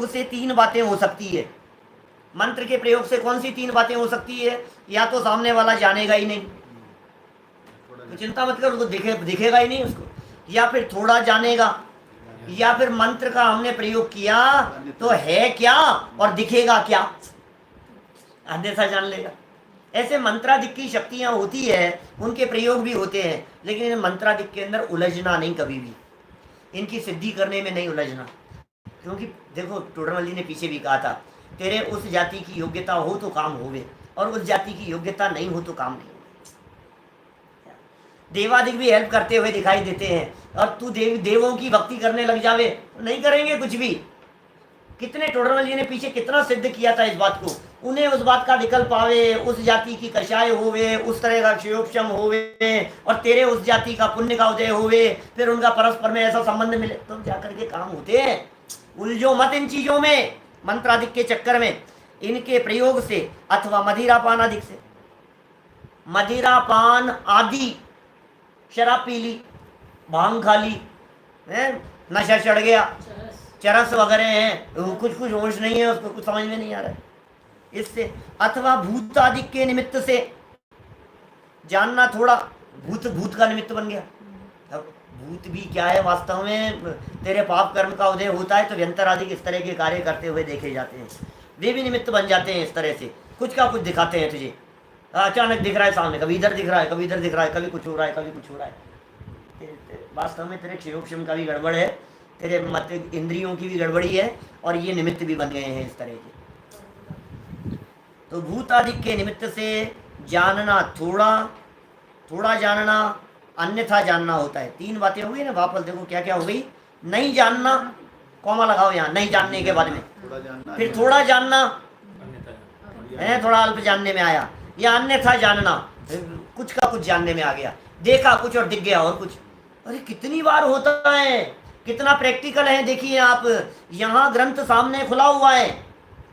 से 3 बातें हो सकती है। मंत्र के प्रयोग से कौन सी 3 बातें हो सकती है? या तो सामने वाला जानेगा ही नहीं, तो चिंता मत कर, उसको दिखेगा ही नहीं उसको, या फिर थोड़ा जानेगा, या फिर मंत्र का हमने प्रयोग किया तो है क्या और दिखेगा क्या, अन्यथा जान लेगा। ऐसे मंत्रादिक की शक्तियां होती है, उनके प्रयोग भी होते हैं, लेकिन इन मंत्रादिक के अंदर उलझना नहीं, कभी भी इनकी सिद्धि करने में नहीं उलझना। क्योंकि देखो टोडरमल जी ने पीछे भी कहा था, तेरे उस जाति की योग्यता हो तो काम होवे और उस जाति की योग्यता नहीं हो तो काम नहीं। देवादिक भी हेल्प करते हुए दिखाई देते हैं और तू देवों की भक्ति करने लग जावे, नहीं करेंगे कुछ भी। कितने टोडरमल जी ने पीछे कितना सिद्ध किया था इस बात को, उन्हें उस बात का विकल्प आवे, उस जाति की कषाय होवे, उस तरह का क्षयोपशम होवे और तेरे उस जाति का पुण्य का उदय होवे, फिर उनका परस्पर में ऐसा संबंध मिले, तो जाकर के काम होते हैं। उलझो मत इन चीजों में, मंत्रादिक के चक्कर में। इनके प्रयोग से अथवा मदिरापान आदि से, मदिरापान आदि, शराब पी ली, भांग खा ली, नशा चढ़ गया, चरस वगैरह हैं, कुछ कुछ होश नहीं है, उसको कुछ समझ में नहीं आ रहा है इससे। अथवा भूतादिक के निमित्त से जानना, थोड़ा भूत भूत का निमित्त बन गया। अब भूत भी क्या है वास्तव में, तेरे पाप कर्म का उदय होता है तो व्यंतर आदि इस तरह के कार्य करते हुए देखे जाते हैं, वे भी निमित्त बन जाते हैं इस तरह से, कुछ का कुछ दिखाते हैं तुझे। अचानक दिख रहा है सामने, कभी इधर दिख रहा है, कभी इधर दिख रहा है, कभी कुछ हो रहा है, कभी कुछ हो रहा है। वास्तव में तेरे क्षयोक्षम का भी गड़बड़ है, तेरे मत इंद्रियों की भी गड़बड़ी है, और ये निमित्त भी बन गए हैं इस तरह के। तो भूत आदि के निमित्त से जानना, थोड़ा थोड़ा जानना, अन्यथा जानना होता है। तीन बातें हो गई ना, वापस देखो क्या क्या हो गई। नहीं जानना, कॉमा लगाओ यहाँ, नहीं जानने के बाद में, थोड़ा जानना, फिर थोड़ा जानना है, थोड़ा अल्प जानने में आया, या अन्यथा जानना, कुछ का कुछ जानने में आ गया, देखा कुछ और दिख गया और कुछ। अरे कितनी बार होता है, कितना प्रैक्टिकल है। देखिए आप, यहाँ ग्रंथ सामने खुला हुआ है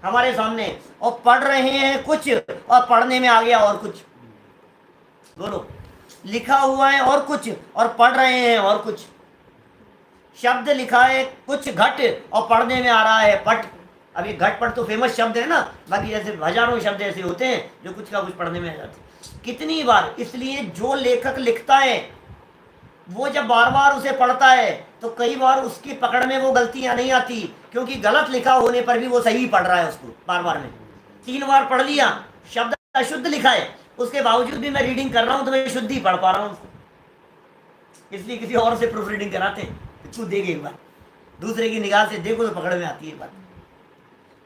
हमारे सामने, और पढ़ रहे हैं कुछ, और पढ़ने में आ गया और कुछ। बोलो, लिखा हुआ है और कुछ, और पढ़ रहे हैं और कुछ। शब्द लिखा है कुछ घट, और पढ़ने में आ रहा है पट। अभी घट पट तो फेमस शब्द है ना, बाकी ऐसे हजारों शब्द ऐसे होते हैं जो कुछ का कुछ पढ़ने में आ जाते हैं। कितनी बार, इसलिए जो लेखक लिखता है वो जब बार बार उसे पढ़ता है तो कई बार उसकी पकड़ में वो गलतियां नहीं आती, क्योंकि गलत लिखा होने पर भी वो सही पढ़ रहा है उसको बार बार में। 3 बार पढ़ लिया, शब्द अशुद्ध लिखा है, उसके बावजूद भी मैं रीडिंग कर रहा हूं तो मैं शुद्ध ही पढ़ पा रहा हूं, इसलिए किसी और से प्रूफ रीडिंग कराते हैं, तू देख एक बार, दूसरे की निगाह से देखो तो पकड़ में आती है बात।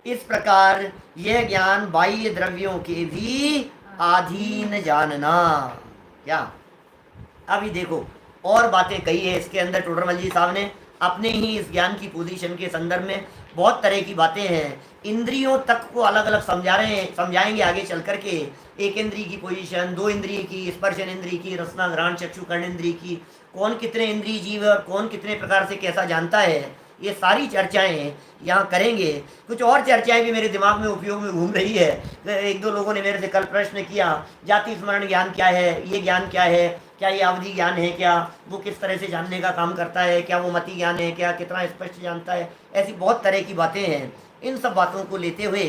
इस प्रकार यह ज्ञान बाह्य द्रव्यों के भी अधीन जानना। क्या अभी देखो और बातें कही है इसके अंदर टोडरमल जी साहब ने अपने ही इस ज्ञान की पोजीशन के संदर्भ में। बहुत तरह की बातें हैं, इंद्रियों तक को अलग अलग समझाएंगे आगे चल करके। एक इंद्रिय की पोजीशन, 2 इंद्रिय की, स्पर्शन इंद्रिय की, रसना घ्राण चक्षु कर्ण इंद्रिय की, कौन कितने इंद्रिय जीव और कौन कितने प्रकार से कैसा जानता है, ये सारी चर्चाएं यहाँ करेंगे। कुछ और चर्चाएं भी मेरे दिमाग में उपयोग में घूम रही है। 1-2 लोगों ने मेरे से कल प्रश्न किया, जाति स्मरण ज्ञान क्या है, ये ज्ञान क्या है, क्या ये अवधि ज्ञान है, क्या वो किस तरह से जानने का काम करता है, क्या वो मति ज्ञान है, क्या कितना स्पष्ट जानता है। ऐसी बहुत तरह की बातें हैं। इन सब बातों को लेते हुए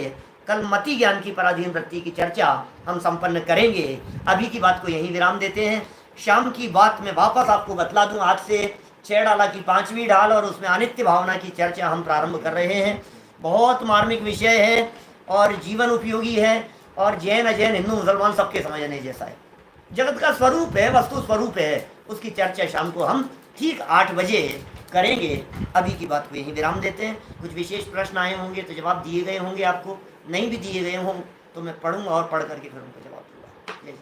कल मति ज्ञान की पराधीन वृत्ति की चर्चा हम संपन्न करेंगे। अभी की बात को यहीं विराम देते हैं। शाम की बात में वापस आपको बतला दूं, आज से 6 डाला की 5वीं डाल और उसमें अनित्य भावना की चर्चा हम प्रारंभ कर रहे हैं। बहुत मार्मिक विषय है और जीवन उपयोगी है, और जैन अजैन हिंदू मुसलमान सबके समझने जैसा है। जगत का स्वरूप है, वस्तु स्वरूप है, उसकी चर्चा शाम को हम ठीक 8 बजे करेंगे। अभी की बात को यहीं विराम देते हैं। कुछ विशेष प्रश्न आए होंगे तो जवाब दिए गए होंगे, आपको नहीं भी दिए गए हों तो मैं पढ़ूंगा और पढ़ करके फिर उनको जवाब दूंगा। जय